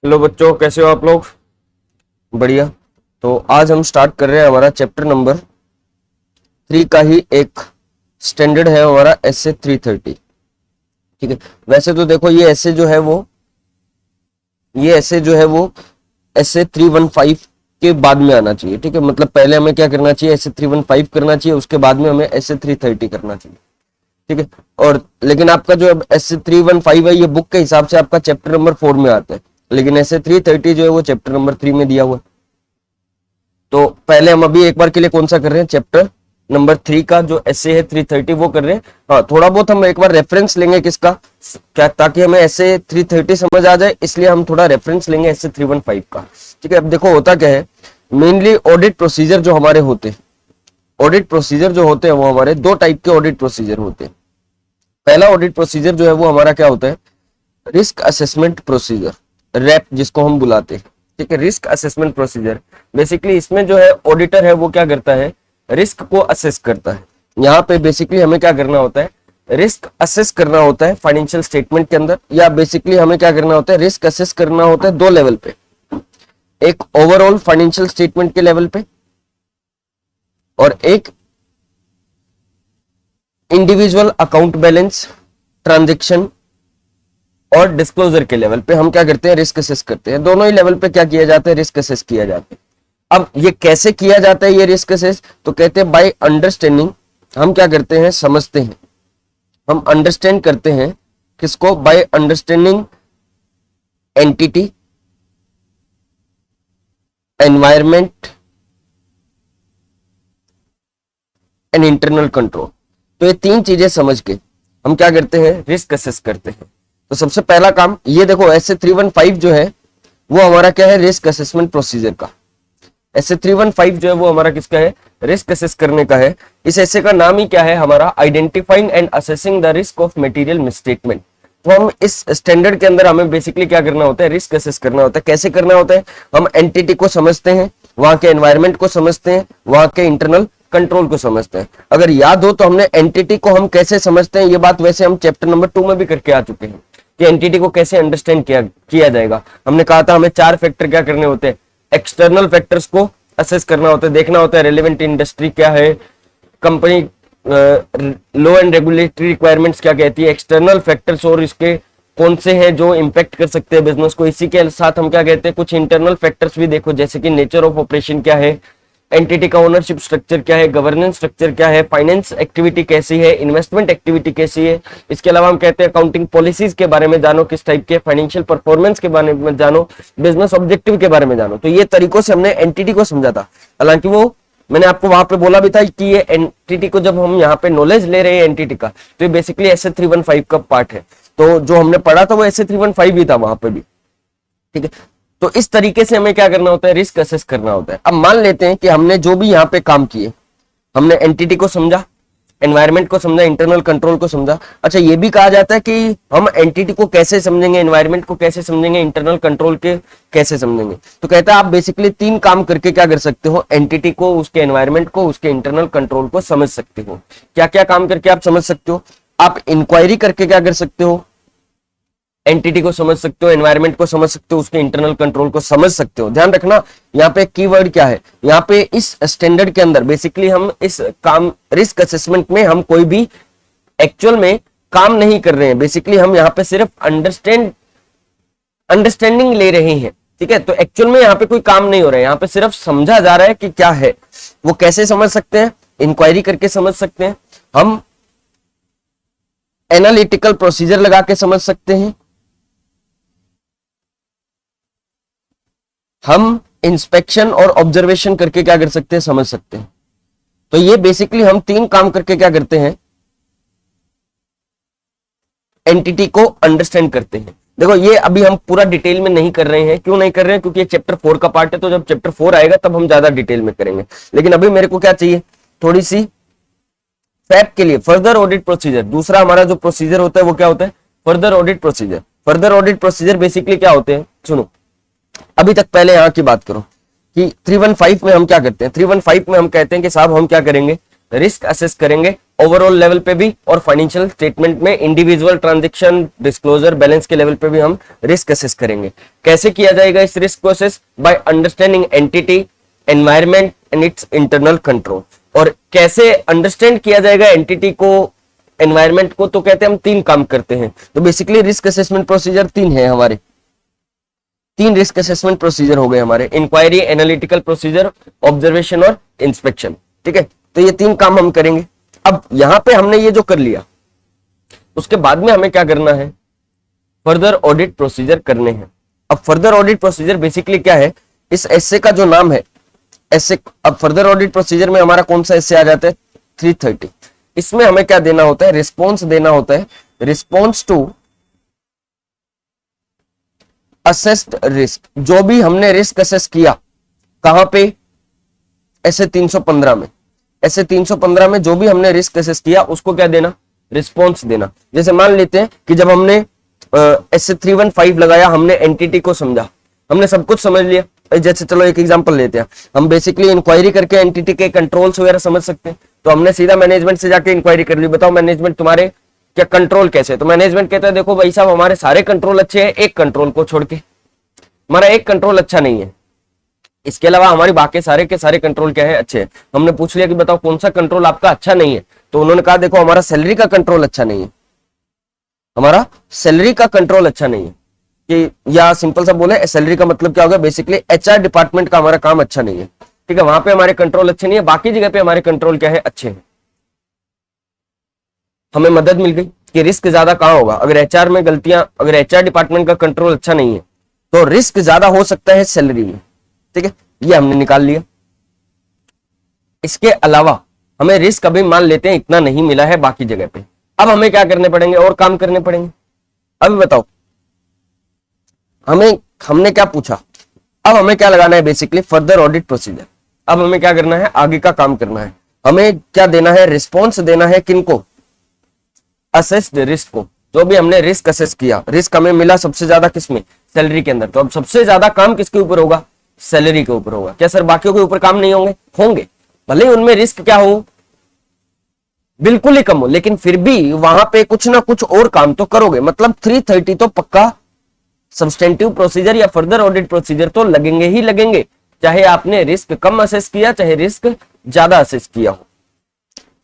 Hello बच्चों, कैसे हो आप लोग? बढ़िया। तो आज हम स्टार्ट कर रहे हैं हमारा चैप्टर नंबर 3 का ही एक स्टैंडर्ड है हमारा एसए 330। ठीक है। वैसे तो देखो ये एसए जो है वो एसए 315 के बाद में आना चाहिए। ठीक है, मतलब पहले हमें क्या करना चाहिए, एसए 315 करना चाहिए, उसके बाद में हमें एसए 330 करना चाहिए। ठीक है। और लेकिन आपका जो एसए 315 है ये बुक के हिसाब से आपका चैप्टर नंबर 4 में आता है, लेकिन एसए 330 जो है वो चैप्टर नंबर 3 में दिया हुआ है। तो पहले हम अभी एक बार के लिए कौन सा कर रहे हैं, चैप्टर नंबर 3 का जो एसए है 330 वो कर रहे हैं। हाँ, थोड़ा बहुत हम एक बार रेफरेंस लेंगे किसका, क्या, ताकि हमें एसए 330 समझ आ जाए, इसलिए हम थोड़ा रेफरेंस लेंगे एसए 315 का। ठीक है। अब देखो होता क्या है, मेनली ऑडिट प्रोसीजर जो हमारे होते हैं, ऑडिट प्रोसीजर जो होते हैं वो हमारे दो टाइप के ऑडिट प्रोसीजर होते हैं। पहला ऑडिट प्रोसीजर जो है वो हमारा क्या होता है, रिस्क असेसमेंट प्रोसीजर, रैप जिसको हम बुलाते हैं। ठीक है, रिस्क असेसमेंट प्रोसीजर। बेसिकली इसमें जो है ऑडिटर है वो क्या करता है, रिस्क को असेस करता है। यहाँ पे बेसिकली हमें क्या करना होता है, रिस्क असेस करना होता है फाइनेंशियल स्टेटमेंट के अंदर, या बेसिकली हमें क्या करना होता है, रिस्क असेस करना होता है दो लेवल पे, एक ओवरऑल फाइनेंशियल स्टेटमेंट के लेवल पे और एक इंडिविजुअल अकाउंट बैलेंस, ट्रांजेक्शन और डिस्क्लोजर के लेवल पे हम क्या करते हैं, रिस्क असेस करते हैं। दोनों ही लेवल पे क्या किया जाता है, रिस्क असेस किया जाता है। अब ये कैसे किया जाता है ये रिस्क असेस, तो कहते हैं बाय अंडरस्टैंडिंग। हम क्या करते हैं, समझते हैं, हम अंडरस्टैंड करते हैं किसको, by understanding entity, environment and internal control. तो ये तीन चीजें समझ के हम क्या करते हैं, रिस्क असेस करते हैं। तो सबसे पहला काम ये देखो, एसए 315 जो है वो हमारा क्या है, रिस्क असेसमेंट प्रोसीजर का। एसए 315 जो है वो हमारा किसका है, रिस्क असेस करने का है। इस एसए का नाम ही क्या है हमारा, identifying and assessing the risk of material misstatement. तो हम इस स्टैंडर्ड के अंदर हमें बेसिकली क्या करना होता है, रिस्क असेस करना होता है। कैसे करना होता है, हम एंटिटी को समझते हैं, वहां के एनवायरमेंट को समझते हैं, वहां के इंटरनल कंट्रोल को समझते हैं। अगर याद हो तो हमने एंटिटी को हम कैसे समझते हैं, ये बात वैसे हम चैप्टर नंबर 2 में भी करके आ चुके हैं कि एंटिटी को कैसे अंडरस्टैंड किया जाएगा। हमने कहा था हमें 4 फैक्टर क्या करने होते हैं, एक्सटर्नल फैक्टर्स को असेस करना होता है, देखना होता है रेलेवेंट इंडस्ट्री क्या है, company law and regulatory requirements क्या कहती है, एक्सटर्नल फैक्टर्स और इसके कौन से हैं जो इंपैक्ट कर सकते हैं बिजनेस को। इसी के साथ हम क्या कहते हैं, कुछ इंटरनल फैक्टर्स भी देखो, जैसे कि नेचर ऑफ ऑपरेशन क्या है, एंटिटी का ओनरशिप स्ट्रक्चर क्या है, गवर्नेंस स्ट्रक्चर क्या है, फाइनेंस एक्टिविटी कैसी है, इन्वेस्टमेंट एक्टिविटी कैसी है। इसके अलावा हम कहते हैं अकाउंटिंग पॉलिसीज के बारे में जानो, किस टाइप के, फाइनेंशियल परफॉर्मेंस के बारे में जानो, बिजनेस ऑब्जेक्टिव के बारे में जानो। तो ये तरीकों से हमने एंटिटी को समझा था। हालांकि वो मैंने आपको वहां पे बोला भी था कि ये एंटिटी को जब हम यहाँ पे नॉलेज ले रहे हैं एंटिटी का, तो ये बेसिकली एसए 315 का पार्ट है। तो जो हमने पढ़ा था वो एसए 315 ही था वहां पे भी। ठीक है। तो इस तरीके से हमें क्या करना होता है, रिस्क असेस करना होता है। अब मान लेते हैं कि हमने जो भी यहाँ पे काम किए, हमने एंटिटी को समझा, एनवायरमेंट को समझा, इंटरनल कंट्रोल को समझा। अच्छा, ये भी कहा जाता है कि हम एंटिटी को कैसे समझेंगे, एनवायरमेंट को कैसे समझेंगे, इंटरनल कंट्रोल के कैसे समझेंगे। तो कहता है आप बेसिकली 3 काम करके क्या कर सकते हो, एंटिटी को, उसके एनवायरमेंट को, उसके इंटरनल कंट्रोल को समझ सकते हो। क्या क्या काम करके आप समझ सकते हो, आप इंक्वायरी करके क्या कर सकते हो, एंटिटी को समझ सकते हो, एनवायरमेंट को समझ सकते हो, उसके इंटरनल कंट्रोल को समझ सकते हो। ध्यान रखना यहाँ पे कीवर्ड क्या है, यहाँ पे इस स्टैंडर्ड के अंदर बेसिकली हम इस काम रिस्क असेसमेंट में हम कोई भी एक्चुअल में काम नहीं कर रहे हैं। बेसिकली हम यहाँ पे सिर्फ अंडरस्टैंडिंग ले रहे हैं। ठीक है। तो एक्चुअल में यहाँ पे कोई काम नहीं हो रहा है, यहाँ पे सिर्फ समझा जा रहा है कि क्या है। वो कैसे समझ सकते हैं, इंक्वायरी करके समझ सकते हैं, हम एनालिटिकल प्रोसीजर लगा के समझ सकते हैं, हम इंस्पेक्शन और ऑब्जर्वेशन करके क्या कर सकते हैं, समझ सकते हैं। तो ये बेसिकली हम 3 काम करके क्या करते हैं, एंटिटी को अंडरस्टैंड करते हैं। देखो ये अभी हम पूरा डिटेल में नहीं कर रहे हैं। क्यों नहीं कर रहे हैं, क्योंकि ये चैप्टर 4 का पार्ट है। तो जब चैप्टर 4 आएगा तब हम ज्यादा डिटेल में करेंगे। लेकिन अभी मेरे को क्या चाहिए, थोड़ी सी फैप के लिए फर्दर ऑडिट प्रोसीजर। दूसरा हमारा जो प्रोसीजर होता है वो क्या होता है, further audit procedure. Further audit procedure basically क्या होते हैं, सुनो। अभी तक पहले यहां की बात करो कि 315 में हम क्या करते हैं। 315 में हम कहते हैं कि साहब हम क्या करेंगे, रिस्क असेस करेंगे ओवरऑल लेवल पे भी, और फाइनेंशियल स्टेटमेंट में इंडिविजुअल ट्रांजैक्शन डिस्क्लोजर बैलेंस के लेवल पे भी हम रिस्क असेस करेंगे। कैसे किया जाएगा इस रिस्क को assess? By understanding entity, environment and it's internal control. और कैसे अंडरस्टैंड किया जाएगा एंटिटी को, एनवायरमेंट को? तो कहते हैं हम 3 काम करते हैं। तो बेसिकली रिस्क असेसमेंट प्रोसीजर 3 है हमारे, 3 रिस्क असेसमेंट प्रोसीजर हो गए हमारे, इंक्वायरी, एनालिटिकल प्रोसीजर, ऑब्जर्वेशन और इंस्पेक्शन। ठीक है, तो ये 3 काम हम करेंगे। अब यहां पे हमने ये जो कर लिया, उसके बाद में हमें क्या करना है? फर्दर ऑडिट प्रोसीजर करने हैं। अब फर्दर ऑडिट प्रोसीजर बेसिकली क्या है? इस एसए का जो नाम है एसए, अब फर्दर ऑडिट प्रोसीजर में हमारा कौन सा एसए आ जाता है? 330। इसमें हमें क्या देना होता है? रिस्पॉन्स देना होता है, रिस्पॉन्स टू असेस्ड रिस्क। जो भी हमने रिस्क असेस किया, कहां पे? ऐसे 315 में, ऐसे 315 में जो भी हमने रिस्क असेस किया उसको क्या देना? रिस्पॉन्स देना। जैसे मान लेते हैं कि जब हमने ऐसे 315 लगाया, हमने एंटिटी को समझा, हमने सब कुछ समझ लिया। जैसे चलो एक एग्जांपल लेते हैं, हम बेसिकली इंक्वायरी करके एंटिटी के कंट्रोल्स वगैरह समझ सकते हैं। तो हमने सीधा मैनेजमेंट से जाके इंक्वायरी कर ली, बताओ मैनेजमेंट तुम्हारे क्या कंट्रोल कैसे? तो मैनेजमेंट कहता है देखो भाई साहब हमारे सारे कंट्रोल अच्छे हैं, एक कंट्रोल को छोड़ के, हमारा एक कंट्रोल अच्छा नहीं है, इसके अलावा हमारी बाकी सारे के सारे कंट्रोल क्या है? अच्छे हैं। हमने पूछ लिया कि बताओ कौन सा कंट्रोल आपका अच्छा नहीं है? तो उन्होंने कहा देखो हमारा सैलरी का कंट्रोल अच्छा नहीं है, हमारा सैलरी का कंट्रोल अच्छा नहीं है। कि या सिंपल सा बोले सैलरी का मतलब क्या होगा? बेसिकली एचआर डिपार्टमेंट का हमारा काम अच्छा नहीं है। ठीक है, वहां पे हमारे कंट्रोल अच्छे नहीं है, बाकी जगह पे हमारे कंट्रोल क्या है? अच्छे हैं। हमें मदद मिल गई कि रिस्क ज्यादा कहां होगा? अगर एचआर में गलतियां, अगर एचआर डिपार्टमेंट का कंट्रोल अच्छा नहीं है तो रिस्क ज्यादा हो सकता है सैलरी में। ठीक है, ये हमने निकाल लिया। इसके अलावा हमें रिस्क अभी मान लेते हैं इतना नहीं मिला है बाकी जगह पे। अब हमें क्या करने पड़ेंगे? और काम करने पड़ेंगे। अभी बताओ हमने क्या पूछा? अब हमें क्या लगाना है? Basically further audit procedure. अब हमें क्या करना है? आगे का काम करना है। हमें क्या देना है? रिस्पॉन्स देना है। किनको? असेस्ड रिस्क को। जो भी हमने रिस्क असेस किया, रिस्क हमें मिला सबसे ज्यादा किसमें? सैलरी के अंदर। तो अब सबसे ज्यादा काम किसके ऊपर होगा? सैलरी के ऊपर होगा। क्या सर बाकियों के ऊपर काम नहीं होंगे? होंगे, भले ही उनमें रिस्क क्या हो, बिल्कुल ही कम हो, लेकिन फिर भी वहां पे कुछ ना कुछ और काम तो करोगे। मतलब 330 तो पक्का सब्सटेंटिव प्रोसीजर या फर्दर ऑडिट प्रोसीजर तो लगेंगे ही लगेंगे, चाहे आपने रिस्क कम असेस किया चाहे रिस्क ज्यादा असेस किया हो।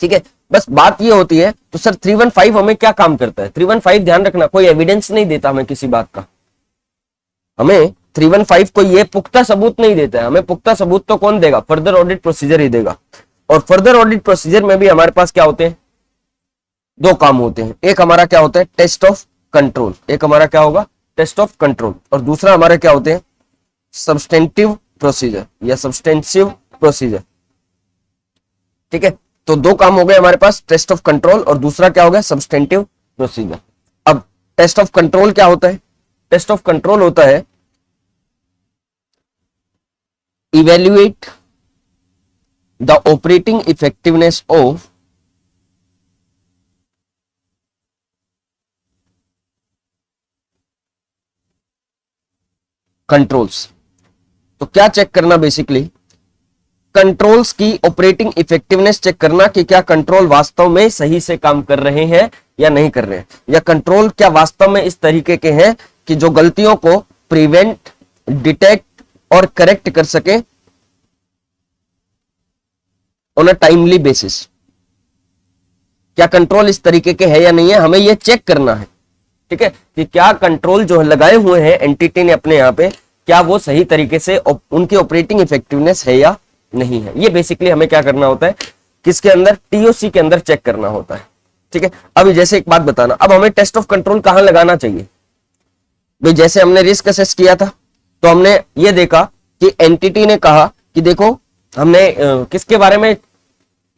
ठीक है, बस बात ये होती है। तो सर 315 हमें क्या काम करता है? 315 ध्यान रखना कोई एविडेंस नहीं देता हमें किसी बात का। हमें 315 को ये पुख्ता सबूत नहीं देता है। हमें पुख्ता सबूत तो कौन देगा? फर्दर ऑडिट प्रोसीजर ही देगा। और फर्दर ऑडिट प्रोसीजर में भी हमारे पास क्या होते हैं? 2 काम होते हैं। एक हमारा क्या होता है? Test of control. एक हमारा क्या होगा? Test of control. और दूसरा हमारा क्या होते हैं? सब्सटेंटिव प्रोसीजर या सब्सटेंसिव प्रोसीजर। ठीक है, तो 2 काम हो गए हमारे पास, टेस्ट ऑफ कंट्रोल और दूसरा क्या हो गया? Substantive procedure. अब टेस्ट ऑफ कंट्रोल क्या होता है? टेस्ट ऑफ कंट्रोल होता है evaluate the operating effectiveness of controls. तो क्या चेक करना? बेसिकली कंट्रोल्स की ऑपरेटिंग इफेक्टिवनेस चेक करना कि क्या कंट्रोल वास्तव में सही से काम कर रहे हैं या नहीं कर रहे हैं, या कंट्रोल क्या वास्तव में इस तरीके के हैं कि जो गलतियों को प्रिवेंट, डिटेक्ट और करेक्ट कर सके ऑन अ टाइमली बेसिस। क्या कंट्रोल इस तरीके के है या नहीं है, हमें यह चेक करना है। ठीक है, कि क्या कंट्रोल जो लगाए हुए हैं एंटिटी ने अपने यहां पे, क्या वो सही तरीके से उनकी ऑपरेटिंग इफेक्टिवनेस है या नहीं है। ये बेसिकली हमें क्या करना होता है? किसके अंदर? टीओसी के अंदर चेक करना होता है। ठीक है, अभी जैसे एक बात बताना, अब हमें टेस्ट ऑफ कंट्रोल कहां लगाना चाहिए? भाई जैसे हमने रिस्क असेस किया था तो हमने ये देखा कि एंटिटी ने कहा कि देखो हमने किसके बारे में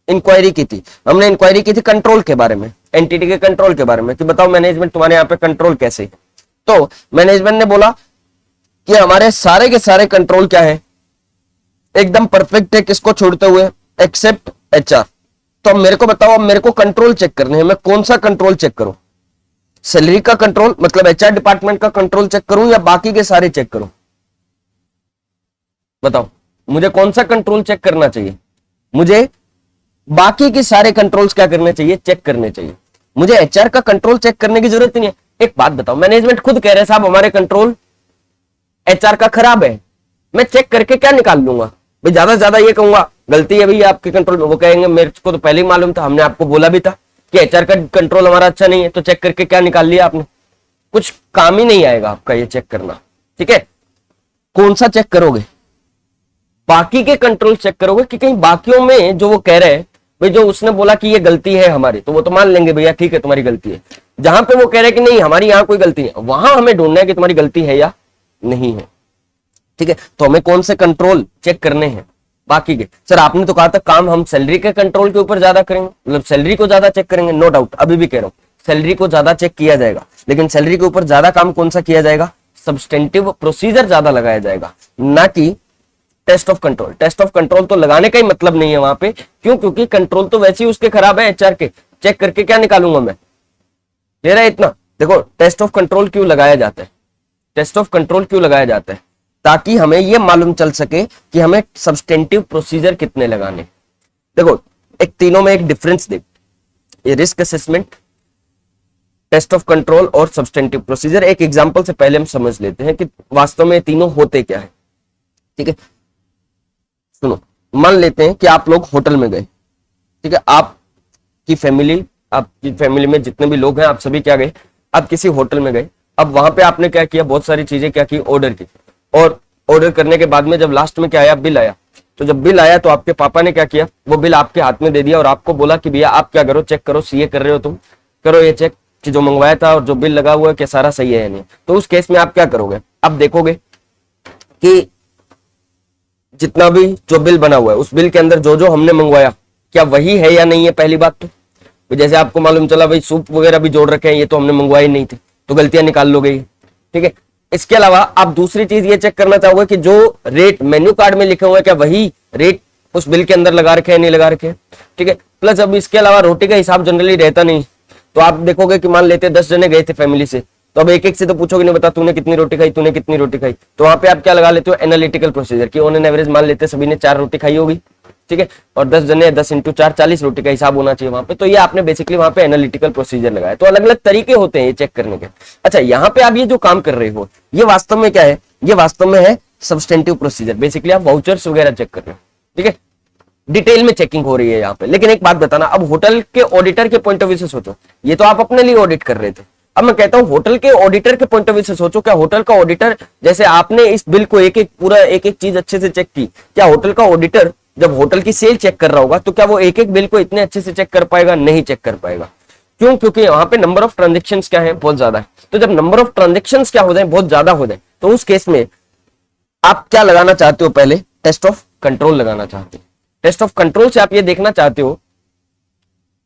इंक्वायरी की थी? हमने इंक्वायरी की थी कंट्रोल के बारे में, एंटिटी के कंट्रोल के बारे में, कि बताओ मैनेजमेंट तुम्हारे यहाँ पे कंट्रोल कैसे। तो मैनेजमेंट ने बोला कि हमारे सारे के सारे कंट्रोल क्या है? एकदम परफेक्ट है, किसको छोड़ते हुए? Except HR. तो अब मेरे को बताओ, अब मेरे को कंट्रोल चेक करने हैं, मैं कौन सा कंट्रोल चेक करूं? सैलरी का कंट्रोल मतलब एचआर डिपार्टमेंट का कंट्रोल चेक करूं या बाकी के सारे चेक करूं? बताओ मुझे कौन सा कंट्रोल चेक करना चाहिए? मुझे बाकी के सारे कंट्रोल्स क्या करने चाहिए, चेक करने चाहिए। मुझे एचआर का कंट्रोल चेक करने की जरूरत नहीं है। एक बात बताओ, मैनेजमेंट खुद कह रहे हैं साहब हमारे कंट्रोल एचआर का खराब है, मैं चेक करके क्या निकाल लूंगा भाई? ज्यादा से ज्यादा ये कहूंगा गलती है भैया आपके कंट्रोल में, वो कहेंगे मेरे को तो पहले ही मालूम था, हमने आपको बोला भी था कि एचआर का कंट्रोल हमारा अच्छा नहीं है, तो चेक करके क्या निकाल लिया आपने? कुछ काम ही नहीं आएगा आपका ये चेक करना। ठीक है, कौन सा चेक करोगे? बाकी के कंट्रोल चेक करोगे कि कहीं बाकियों में जो वो कह रहे हैं भाई, जो उसने बोला कि ये गलती है हमारी, तो वो तो मान लेंगे भैया ठीक है तुम्हारी गलती है। जहां पे वो कह रहे हैं कि नहीं हमारी यहाँ कोई गलती नहीं, वहां हमें ढूंढना है कि तुम्हारी गलती है या नहीं है। ठीक है, तो हमें कौन से कंट्रोल चेक करने हैं? बाकी के। सर आपने तो कहा था काम हम सैलरी के कंट्रोल के ऊपर ज्यादा करेंगे, मतलब सैलरी को ज्यादा चेक करेंगे। नो डाउट, अभी भी कह रहा हूं सैलरी को ज्यादा चेक किया जाएगा, लेकिन सैलरी के ऊपर ज्यादा काम कौन सा किया जाएगा? सब्सटेंटिव प्रोसीजर ज्यादा लगाया जाएगा, ना कि test of control. Test of control तो लगाने का ही मतलब नहीं है वहां पे। क्यों? क्योंकि कंट्रोल तो वैसे ही उसके खराब है एचआर के, चेक करके क्या निकालूंगा मैं? ले रहा है इतना। देखो टेस्ट ऑफ कंट्रोल क्यों लगाया जाता है? टेस्ट ऑफ कंट्रोल क्यों लगाया जाता है? ताकि हमें यह मालूम चल सके कि हमें सब्सटेंटिव प्रोसीजर कितने लगाने। देखो एक तीनों में एक डिफरेंस देख, ये risk assessment, test of control और सब्सटेंटिव प्रोसीजर। एक एग्जांपल से पहले हम समझ लेते हैं कि वास्तव में तीनों होते क्या है। ठीक है, सुनो, मान लेते हैं कि आप लोग होटल में गए। ठीक है, आपकी फैमिली में जितने भी लोग हैं आप सभी क्या गए, आप किसी होटल में गए। अब वहां पे आपने क्या किया, बहुत सारी चीजें क्या की, ऑर्डर की। और ऑर्डर करने के बाद में जब लास्ट में क्या आया, बिल आया। तो जब बिल आया तो आपके पापा ने क्या किया, वो बिल आपके हाथ में दे दिया और आपको बोला कि भैया आप क्या करो, चेक करो, सीए कर रहे हो तुम, करो ये चेक कि जो मंगवाया था और जो बिल लगा हुआ है क्या सारा सही है या नहीं। तो उस केस में आप क्या करोगे? आप देखोगे कि जितना भी जो बिल बना हुआ है उस बिल के अंदर जो जो हमने मंगवाया क्या वही है या नहीं है। पहली बात तो जैसे आपको मालूम चला भाई सूप वगैरह भी जोड़ रखे हैं, ये तो हमने मंगवाए नहीं थे, तो गलतियां निकाल लोगे। ठीक है, इसके अलावा आप दूसरी चीज ये चेक करना चाहोगे कि जो रेट मेन्यू कार्ड में लिखे हुए हैं क्या वही रेट उस बिल के अंदर लगा रखे हैं नहीं लगा रखे हैं। ठीक है, प्लस अब इसके अलावा रोटी का हिसाब जनरली रहता नहीं, तो आप देखोगे कि मान लेते 10 जने गए थे फैमिली से, तो अब एक एक से तो पूछोगे नहीं, बता तूने कितनी रोटी खाई, तूने कितनी रोटी खाई। तो वहां पे आप क्या लगा लेते हो, एनालिटिकल प्रोसीजर की ऑन एन एवरेज मान लेते सभी ने 4 रोटी खाई होगी। ठीक है, और 10 जने 10 × 4 40 रोटी का हिसाब होना चाहिए वहां पे। तो ये आपने बेसिकली वहां पे एनालिटिकल प्रोसीजर लगाया। तो अलग अलग तरीके होते हैं ये चेक करने के। अच्छा, यहाँ पे आप ये जो काम कर रहे हो ये वास्तव में क्या है, ये वास्तव में है सब्सटेंटिव प्रोसीजर। बेसिकली आप वाउचर्स वगैरह चेक कर रहे हो। ठीक है, डिटेल में चेकिंग हो रही है यहाँ पे। लेकिन एक बात बताना, अब होटल के ऑडिटर के पॉइंट ऑफ व्यू से सोचो, ये तो आप अपने लिए ऑडिट कर रहे थे। अब मैं कहता हूं होटल के ऑडिटर के पॉइंट ऑफ व्यू से सोचो, क्या होटल का ऑडिटर, जैसे आपने इस बिल को एक एक पूरा एक एक चीज अच्छे से चेक की, क्या होटल का ऑडिटर जब होटल की सेल चेक कर रहा होगा तो क्या वो एक एक बिल को इतने अच्छे से चेक कर पाएगा? नहीं चेक कर पाएगा। क्यों? क्योंकि वहां पे नंबर ऑफ ट्रांजेक्शन क्या है, बहुत ज्यादा है। तो जब नंबर ऑफ ट्रांजेक्शन क्या हो जाए, बहुत ज्यादा हो जाए, तो उस केस में आप क्या लगाना चाहते हो? पहले टेस्ट ऑफ कंट्रोल लगाना चाहते हो। टेस्ट ऑफ कंट्रोल से आप ये देखना चाहते हो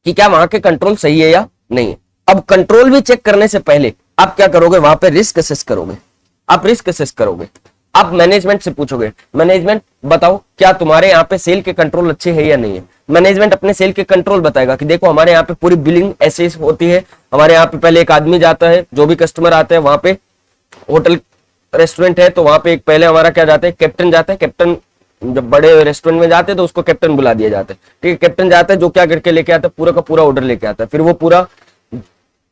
कि क्या वहां के कंट्रोल सही है या नहीं है। अब कंट्रोल भी चेक करने से पहले आप क्या करोगे, वहां पे रिस्क असेस करोगे। आप रिस्क असेस करोगे, आप मैनेजमेंट से पूछोगे, मैनेजमेंट बताओ क्या तुम्हारे यहाँ पे सेल के कंट्रोल अच्छे है या नहीं है। मैनेजमेंट अपने सेल के कंट्रोल बताएगा कि देखो हमारे यहाँ पे पूरी बिलिंग ऐसे होती है, हमारे यहाँ पे पहले एक आदमी जाता है, जो भी कस्टमर आता है वहां पे, होटल रेस्टोरेंट है तो वहां पे एक पहले हमारा क्या जाता है, कैप्टन जाता है। कैप्टन जब बड़े रेस्टोरेंट में जाते हैं तो उसको कैप्टन बुला दिया जाता है। ठीक है, कैप्टन जाता है, जो क्या करके लेके आता है, पूरा का पूरा ऑर्डर लेके आता है। फिर वो पूरा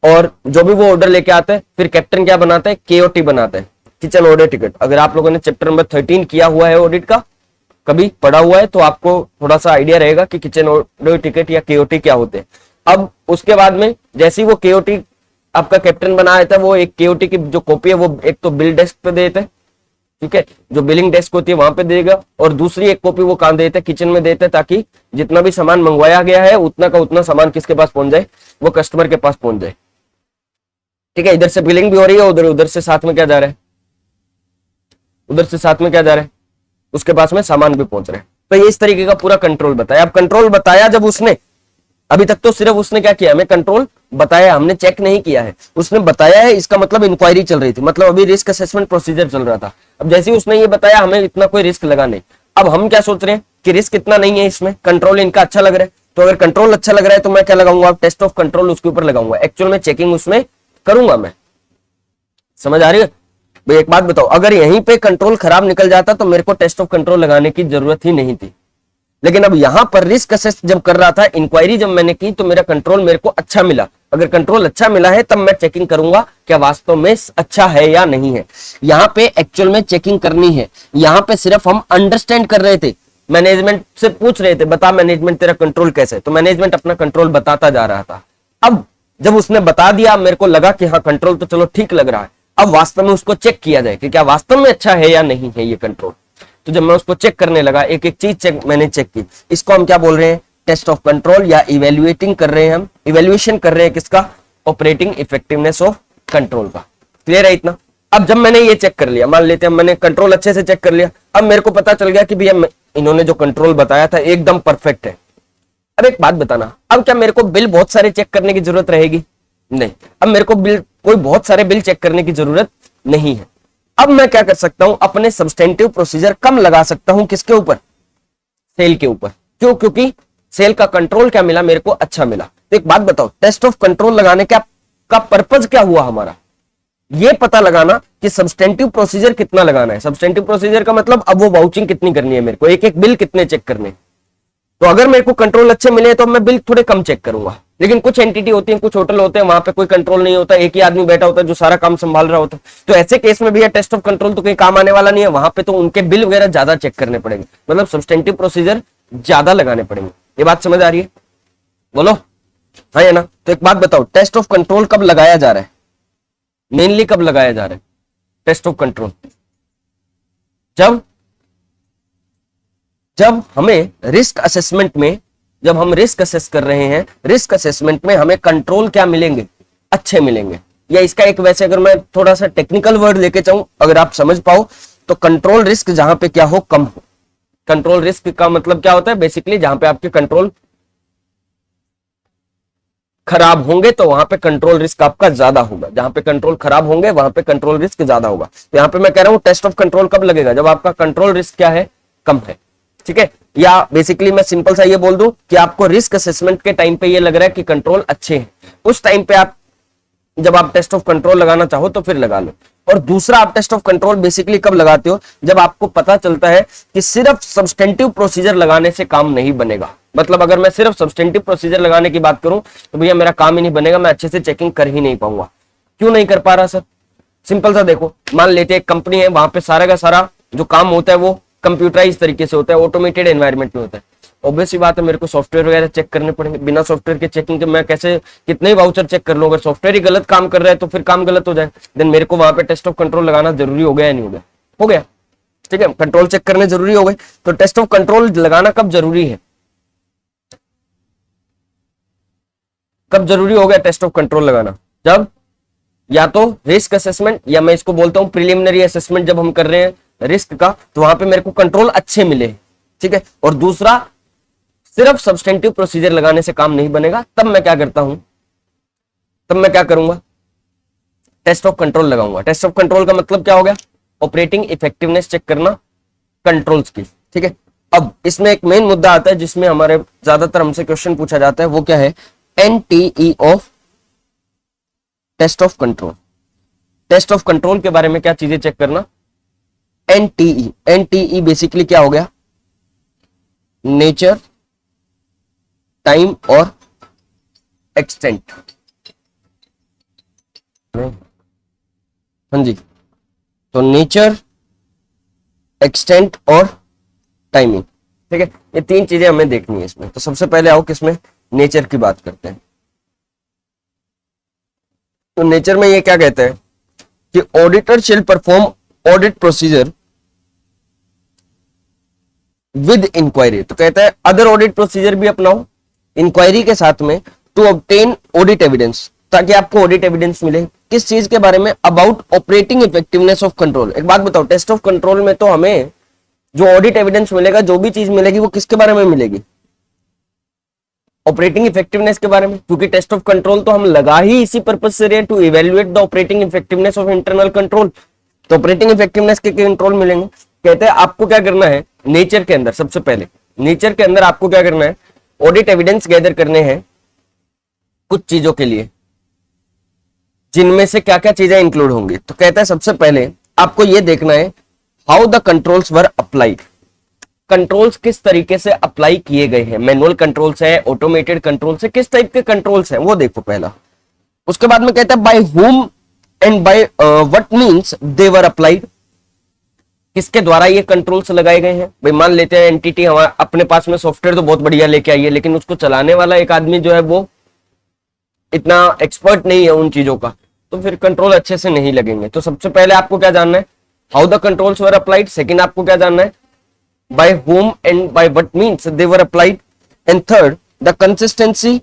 और जो भी वो ऑर्डर लेके आता है, फिर कैप्टन क्या बनाता है, केओटी बनाता है, किचन ऑर्डर टिकट। अगर आप लोगों ने चैप्टर नंबर 13 किया हुआ है ऑडिट का, कभी पढ़ा हुआ है, तो आपको थोड़ा सा आइडिया रहेगा कि किचन ऑर्डर टिकट या केओटी क्या होते हैं। अब उसके बाद में जैसे ही वो केओटी आपका कैप्टन बना देता है, वो एक केओटी की जो कॉपी है वो एक तो बिल डेस्क पे देते हैं, ठीक है, जो बिलिंग डेस्क होती है वहां पे देगा, और दूसरी एक कॉपी वो कहां देते हैं, किचन में देते हैं, ताकि जितना भी सामान मंगवाया गया है उतना का उतना सामान किसके पास पहुंच जाए, वो कस्टमर के पास पहुंच जाए। ठीक है, इधर से बिलिंग भी हो रही है, उधर उधर से साथ में क्या जा रहा है, उधर से साथ में क्या जा रहा है, उसके पास में सामान भी पहुंच रहा है। तो ये इस तरीके का पूरा कंट्रोल बताया। अब कंट्रोल बताया जब उसने, अभी तक तो सिर्फ उसने क्या किया, हमें कंट्रोल बताया, हमने चेक नहीं किया है, उसने बताया है, इसका मतलब इंक्वायरी चल रही थी, मतलब अभी रिस्क असेसमेंट प्रोसीजर चल रहा था। अब जैसे ही उसने ये बताया हमें इतना कोई रिस्क लगा नहीं, अब हम क्या सोच रहे हैं कि रिस्क इतना नहीं है इसमें, कंट्रोल इनका अच्छा लग रहा है। तो अगर कंट्रोल अच्छा लग रहा है तो मैं क्या लगाऊंगा, टेस्ट ऑफ कंट्रोल उसके ऊपर लगाऊंगा, एक्चुअल में चेकिंग उसमें करूंगा मैं। समझ आ रही है भाई? एक बात बताओ, अगर यहीं पे कंट्रोल खराब निकल जाता तो मेरे को टेस्ट ऑफ कंट्रोल लगाने की जरूरत ही नहीं थी। लेकिन अब यहां पर रिस्क असेस जब कर रहा था, इंक्वायरी जब मैंने की तो मेरा कंट्रोल मेरे को अच्छा मिला। अगर कंट्रोल अच्छा मिला है तब मैं चेकिंग करूंगा क्या वास्तव में अच्छा है या नहीं है। यहां पे एक्चुअल में चेकिंग करनी है, यहां पे सिर्फ हम अंडरस्टैंड कर रहे थे, मैनेजमेंट से पूछ रहे थे बता मैनेजमेंट तेरा कंट्रोल कैसे है, तो मैनेजमेंट अपना कंट्रोल बताता जा रहा था। अब जब उसने बता दिया मेरे को लगा कि हाँ कंट्रोल तो चलो ठीक लग रहा है, अब वास्तव में उसको चेक किया जाए कि क्या वास्तव में अच्छा है या नहीं है ये कंट्रोल। तो जब मैं उसको चेक करने लगा, एक एक चीज मैंने चेक की, इसको हम क्या बोल रहे हैं, टेस्ट ऑफ कंट्रोल, या इवेल्युएटिंग कर रहे हैं, हम इवेल्युएशन कर रहे हैं किसका, ऑपरेटिंग इफेक्टिवनेस ऑफ कंट्रोल का। क्लियर है इतना। अब जब मैंने ये चेक कर लिया, मान लेते हैं मैंने कंट्रोल अच्छे से चेक कर लिया, अब मेरे को पता चल गया कि भैया इन्होंने जो कंट्रोल बताया था एकदम परफेक्ट है। अब एक बात बताना, अब क्या मेरे को बिल बहुत सारे चेक करने की जरूरत रहेगी, नहीं। अब मेरे को बिल कोई बहुत सारे बिल चेक करने की जरूरत नहीं है। अब मैं क्या कर सकता हूं, अपने सब्सटेंटिव प्रोसीजर कम लगा सकता हूं, किसके ऊपर, सेल के ऊपर। क्यों, क्योंकि सेल का कंट्रोल क्या मिला मेरे को, अच्छा मिला। तो एक बात बताओ, टेस्ट ऑफ कंट्रोल लगाने का पर्पज क्या हुआ हमारा, ये पता लगाना कि सब्सटेंटिव प्रोसीजर कितना लगाना है। सब्सटेंटिव प्रोसीजर का मतलब अब वो वाउचिंग कितनी करनी है मेरे को, एक एक बिल कितने चेक करने। तो अगर मेरे को कंट्रोल अच्छे मिले तो मैं बिल थोड़े कम चेक करूंगा। लेकिन कुछ एंटिटी होती है, कुछ होटल होते हैं, वहां पे कोई कंट्रोल नहीं होता, एक ही आदमी बैठा होता है जो सारा काम संभाल रहा होता है। तो ऐसे केस में भी टेस्ट ऑफ कंट्रोल तो कहीं काम आने वाला नहीं है, वहां पे तो उनके बिल वगैरह ज्यादा चेक करने पड़ेंगे, मतलब सब्सटेंटिव प्रोसीजर ज्यादा लगाने पड़ेंगे। ये बात समझ आ रही है, बोलो हाँ या ना। तो एक बात बताओ, टेस्ट ऑफ कंट्रोल कब लगाया जा रहा है, मेनली कब लगाया जा रहा है टेस्ट ऑफ कंट्रोल, जब हमें रिस्क असेसमेंट में, जब हम रिस्क असेस कर रहे हैं, रिस्क असेसमेंट में हमें कंट्रोल क्या मिलेंगे, अच्छे मिलेंगे। या इसका एक, वैसे अगर मैं थोड़ा सा टेक्निकल वर्ड लेके चाहूं, अगर आप समझ पाओ, तो कंट्रोल रिस्क जहां पे क्या हो, कम हो। कंट्रोल रिस्क का मतलब क्या होता है, बेसिकली जहां पे आपके कंट्रोल खराब होंगे तो वहां पे कंट्रोल रिस्क आपका ज्यादा होगा, जहां पे कंट्रोल खराब होंगे वहां पे कंट्रोल रिस्क ज्यादा होगा। तो यहां पे मैं कह रहा हूं टेस्ट ऑफ कंट्रोल कब लगेगा, जब आपका कंट्रोल रिस्क क्या है, कम है। ठीक है, या बेसिकली मैं सिंपल सा ये बोल दूं कि आपको रिस्क असेसमेंट के टाइम पे ये लग रहा है कि कंट्रोल अच्छे हैं, उस टाइम पे आप, जब आप टेस्ट ऑफ कंट्रोल लगाना चाहो तो फिर लगा लो। और दूसरा, आप टेस्ट ऑफ कंट्रोल बेसिकली कब लगाते हो, जब आपको पता चलता है कि सिर्फ सब्सटेंटिव प्रोसीजर लगाने से काम नहीं बनेगा। मतलब अगर मैं सिर्फ सब्सटेंटिव प्रोसीजर लगाने की बात करूं तो भैया मेरा काम ही नहीं बनेगा, मैं अच्छे से चेकिंग कर ही नहीं पाऊंगा। क्यों नहीं कर पा रहा सर, सिंपल सा देखो, मान लेते एक कंपनी है, वहां पे सारा का सारा जो काम होता है वो कंप्यूटराइज तरीके से होता है, ऑटोमेटेड एनवायरनमेंट में होता है। ऑब्वियसली बात है, मेरे को सॉफ्टवेयर वगैरह चेक करने पड़ेंगे, बिना सॉफ्टवेयर के चेकिंग के मैं कैसे कितने ही वाउचर चेक कर लूं, अगर सॉफ्टवेयर ही गलत काम कर रहा है तो फिर काम गलत हो जाए। देन मेरे को वहां पे टेस्ट ऑफ कंट्रोल लगाना जरूरी हो गया या नहीं हो गया, हो गया। ठीक है, कंट्रोल चेक करने जरूरी हो गए, तो टेस्ट ऑफ कंट्रोल लगाना कब जरूरी है, कब जरूरी हो गया टेस्ट ऑफ कंट्रोल लगाना, जब या तो रिस्क असेसमेंट, या मैं इसको बोलता हूं प्रिलिमिनरी असेसमेंट जब हम कर रहे हैं रिस्क का, तो वहां पे मेरे को कंट्रोल अच्छे मिले। ठीक है, और दूसरा, सिर्फ सब्सटेंटिव प्रोसीजर लगाने से काम नहीं बनेगा, तब मैं क्या करता हूं, तब मैं क्या करूंगा, टेस्ट ऑफ कंट्रोल लगाऊंगा। टेस्ट ऑफ कंट्रोल का मतलब क्या हो गया, ऑपरेटिंग इफेक्टिवनेस चेक करना कंट्रोल्स की। ठीक है, अब इसमें एक मेन मुद्दा आता है जिसमें हमारे ज्यादातर हमसे क्वेश्चन पूछा जाता है, वो क्या है, एनटीई of test of control. Test of control के बारे में क्या चीजें चेक करना, एनटीई। एनटीई बेसिकली क्या हो गया, नेचर, टाइम और एक्सटेंट। हाँ जी, तो नेचर, एक्सटेंट और टाइमिंग। ठीक है, ये तीन चीजें हमें देखनी है इसमें। तो सबसे पहले आओ किसमें, नेचर की बात करते हैं। तो नेचर में ये क्या कहता है कि auditor shall perform audit procedure with inquiry. तो कहता है अदर ऑडिट प्रोसीजर भी अपनाओ इंक्वायरी के साथ में, टू ऑब्टेन ऑडिट एविडेंस, ताकि आपको ऑडिट एविडेंस मिले किस चीज के बारे में, about operating effectiveness of control. एक बात बताओ, टेस्ट ऑफ कंट्रोल में तो हमें जो ऑडिट एविडेंस मिलेगा, जो भी चीज मिलेगी वो किसके बारे में मिलेगी, ऑपरेटिंग इफेक्टिवनेस के बारे में। क्योंकि टेस्ट ऑफ कंट्रोल तो हम लगा ही इसी पर्पज से रहे, to evaluate the operating effectiveness of internal control. तो ऑपरेटिंग इफेक्टिवनेस के कंट्रोल मिलेंगे। कहते हैं आपको क्या करना है, नेचर के अंदर, सबसे पहले नेचर के अंदर आपको क्या करना है, ऑडिट एविडेंस गैदर करने हैं कुछ चीजों के लिए, जिनमें से क्या क्या चीजें इंक्लूड होंगी। तो कहता है सबसे पहले आपको यह देखना है how the controls were applied. Controls किस तरीके से अप्लाई किए गए हैं, मैनुअल कंट्रोल्स है, ऑटोमेटेड कंट्रोल से, किस टाइप के कंट्रोल्स हैं वो देखो पहला। उसके बाद में कहता है by whom and by what means they were applied, किसके द्वारा ये कंट्रोल्स लगाए गए हैं। भाई मान लेते हैं एंटिटी हमारे अपने पास में सॉफ्टवेयर तो बहुत बढ़िया लेके आई है, लेकिन उसको चलाने वाला एक आदमी जो है वो इतना एक्सपर्ट नहीं है उन चीजों का, तो फिर कंट्रोल अच्छे से नहीं लगेंगे। तो सबसे पहले आपको क्या जानना है, how the controls were applied. Second आपको क्या जानना है, by whom and by what means they were applied. And third the consistency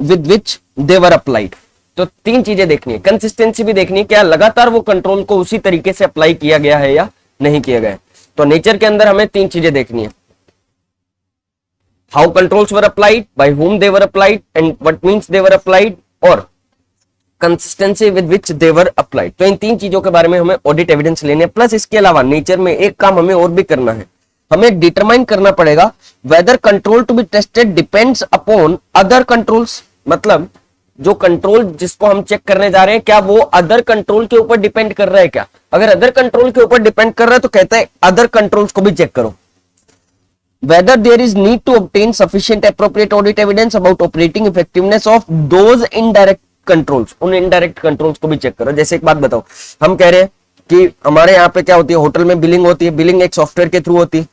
with which they were applied. तो तीन चीजें देखनी है, कंसिस्टेंसी भी देखनी है, क्या लगातार वो कंट्रोल को उसी तरीके से अप्लाई किया गया है या नहीं किया गया है। तो नेचर के अंदर हमें तीन चीजें देखनी है, how controls were applied, by whom they were applied and what means they were applied, और consistency with which they were applied. तो इन तीन चीजों के बारे में हमें ऑडिट एविडेंस लेने हैं। प्लस इसके अलावा नेचर में एक काम हमें और भी करना है, हमें डिटरमाइन करना पड़ेगा whether control to be tested depends upon other controls. मतलब जो कंट्रोल जिसको हम चेक करने जा रहे हैं क्या वो अदर कंट्रोल के ऊपर डिपेंड कर रहा है क्या। अगर अदर कंट्रोल के ऊपर डिपेंड कर रहा है तो कहते हैं अदर कंट्रोल्स को भी चेक करो। Whether there is need to obtain sufficient appropriate audit evidence about operating effectiveness of those indirect controls, उन indirect controls को भी चेक करो। जैसे एक बात बताओ, हम कह रहे हैं कि हमारे यहाँ पे क्या होती है, होटल में बिलिंग होती है, बिलिंग एक सॉफ्टवेयर के थ्रू होती है,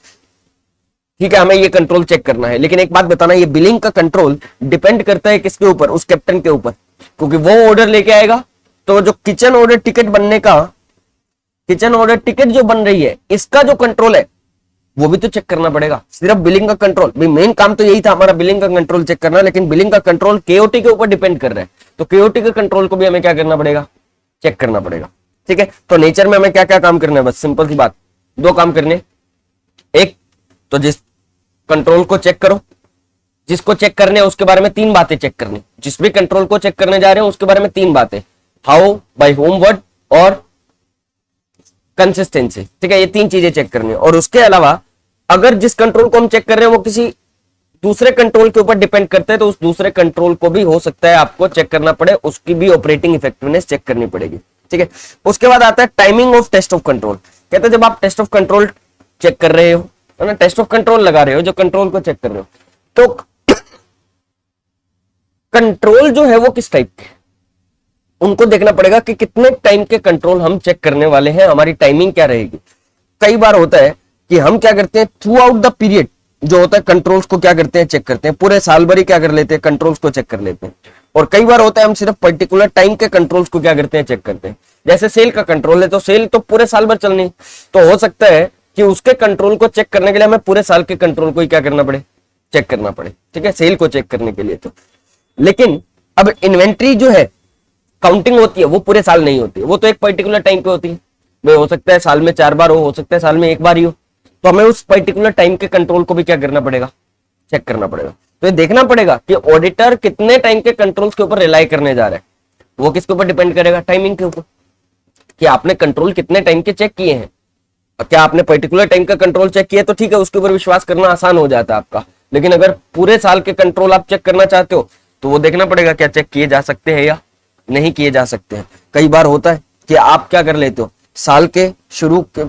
ठीक है, हमें ये कंट्रोल चेक करना है। लेकिन एक बात बताना, ये बिलिंग का कंट्रोल डिपेंड करता है किसके ऊपर, उस कैप्टन के ऊपर, क्योंकि वो ऑर्डर लेके आएगा। तो जो किचन ऑर्डर टिकट बनने का, किचन ऑर्डर टिकट जो बन रही है, इसका जो कंट्रोल है वो भी तो चेक करना पड़ेगा। सिर्फ बिलिंग का कंट्रोल, भाई मेन काम तो यही था हमारा, बिलिंग का कंट्रोल चेक करना, लेकिन बिलिंग का कंट्रोल केओटी के ऊपर डिपेंड कर रहा है, तो केओटी के कंट्रोल को भी हमें क्या करना पड़ेगा, चेक करना पड़ेगा। ठीक है, तो नेचर में हमें क्या क्या काम करना है, बस सिंपल सी बात, दो काम करने। एक तो जिस कंट्रोल को चेक करो, जिसको चेक करने उसके बारे में तीन बातें चेक करनी, जिस भी कंट्रोल को चेक करने जा रहे हो उसके बारे में तीन बातें, हाउ, बाय होम, व्हाट और कंसिस्टेंसी। ठीक है, ये तीन चीजें चेक करनी है। और उसके अलावा अगर जिस कंट्रोल को हम चेक कर रहे हैं वो किसी दूसरे कंट्रोल के ऊपर डिपेंड करते हैं तो उस दूसरे कंट्रोल को भी हो सकता है आपको चेक करना पड़े, उसकी भी ऑपरेटिंग इफेक्टिवनेस चेक करनी पड़ेगी। ठीक है, उसके बाद आता है timing of test of control. कहते हैं जब आप टेस्ट ऑफ कंट्रोल चेक कर रहे हो, है ना, टेस्ट ऑफ कंट्रोल लगा रहे हो, जो कंट्रोल को चेक कर रहे हो, तो कंट्रोल जो है वो किस टाइप के, उनको देखना पड़ेगा कि कितने टाइम के कंट्रोल हम चेक करने वाले हैं, हमारी टाइमिंग क्या रहेगी। कई बार होता है कि हम क्या करते हैं, थ्रू आउट द पीरियड जो होता है कंट्रोल्स को क्या करते हैं, चेक करते हैं, पूरे साल भर ही क्या कर लेते हैं, कंट्रोल्स को चेक कर लेते हैं। और कई बार होता है हम सिर्फ पर्टिकुलर टाइम के कंट्रोल्स को क्या करते हैं, चेक करते हैं। जैसे सेल का कंट्रोल है तो सेल तो पूरे साल भर चलनी, तो हो सकता है कि उसके कंट्रोल को चेक करने के लिए हमें पूरे साल के कंट्रोल को ही क्या करना पड़े, चेक करना पड़े। ठीक है, सेल को चेक करने के लिए तो। लेकिन अब इन्वेंट्री जो है काउंटिंग होती है वो पूरे साल नहीं होती है, वो तो एक पर्टिकुलर टाइम पे होती है। भाई हो सकता है साल में 4 बार हो सकता है साल में 1 बार ही हो, तो हमें उस पर्टिकुलर टाइम के कंट्रोल को भी क्या करना पड़ेगा, चेक करना पड़ेगा। तो ये देखना पड़ेगा कि ऑडिटर कितने टाइम के कंट्रोल्स के ऊपर रिलाई करने जा रहा है, वो किसके ऊपर डिपेंड करेगा, टाइमिंग के ऊपर, कि आपने कंट्रोल कितने टाइम के चेक किए हैं। क्या आपने पर्टिकुलर टाइम का कंट्रोल चेक किया तो ठीक है, उसके ऊपर विश्वास करना आसान हो जाता है आपका। लेकिन अगर पूरे साल के कंट्रोल आप चेक करना चाहते हो तो वो देखना पड़ेगा क्या चेक किए जा सकते हैं या नहीं किए जा सकते हैं। कई बार होता है कि आप क्या कर लेते हो, साल के शुरू के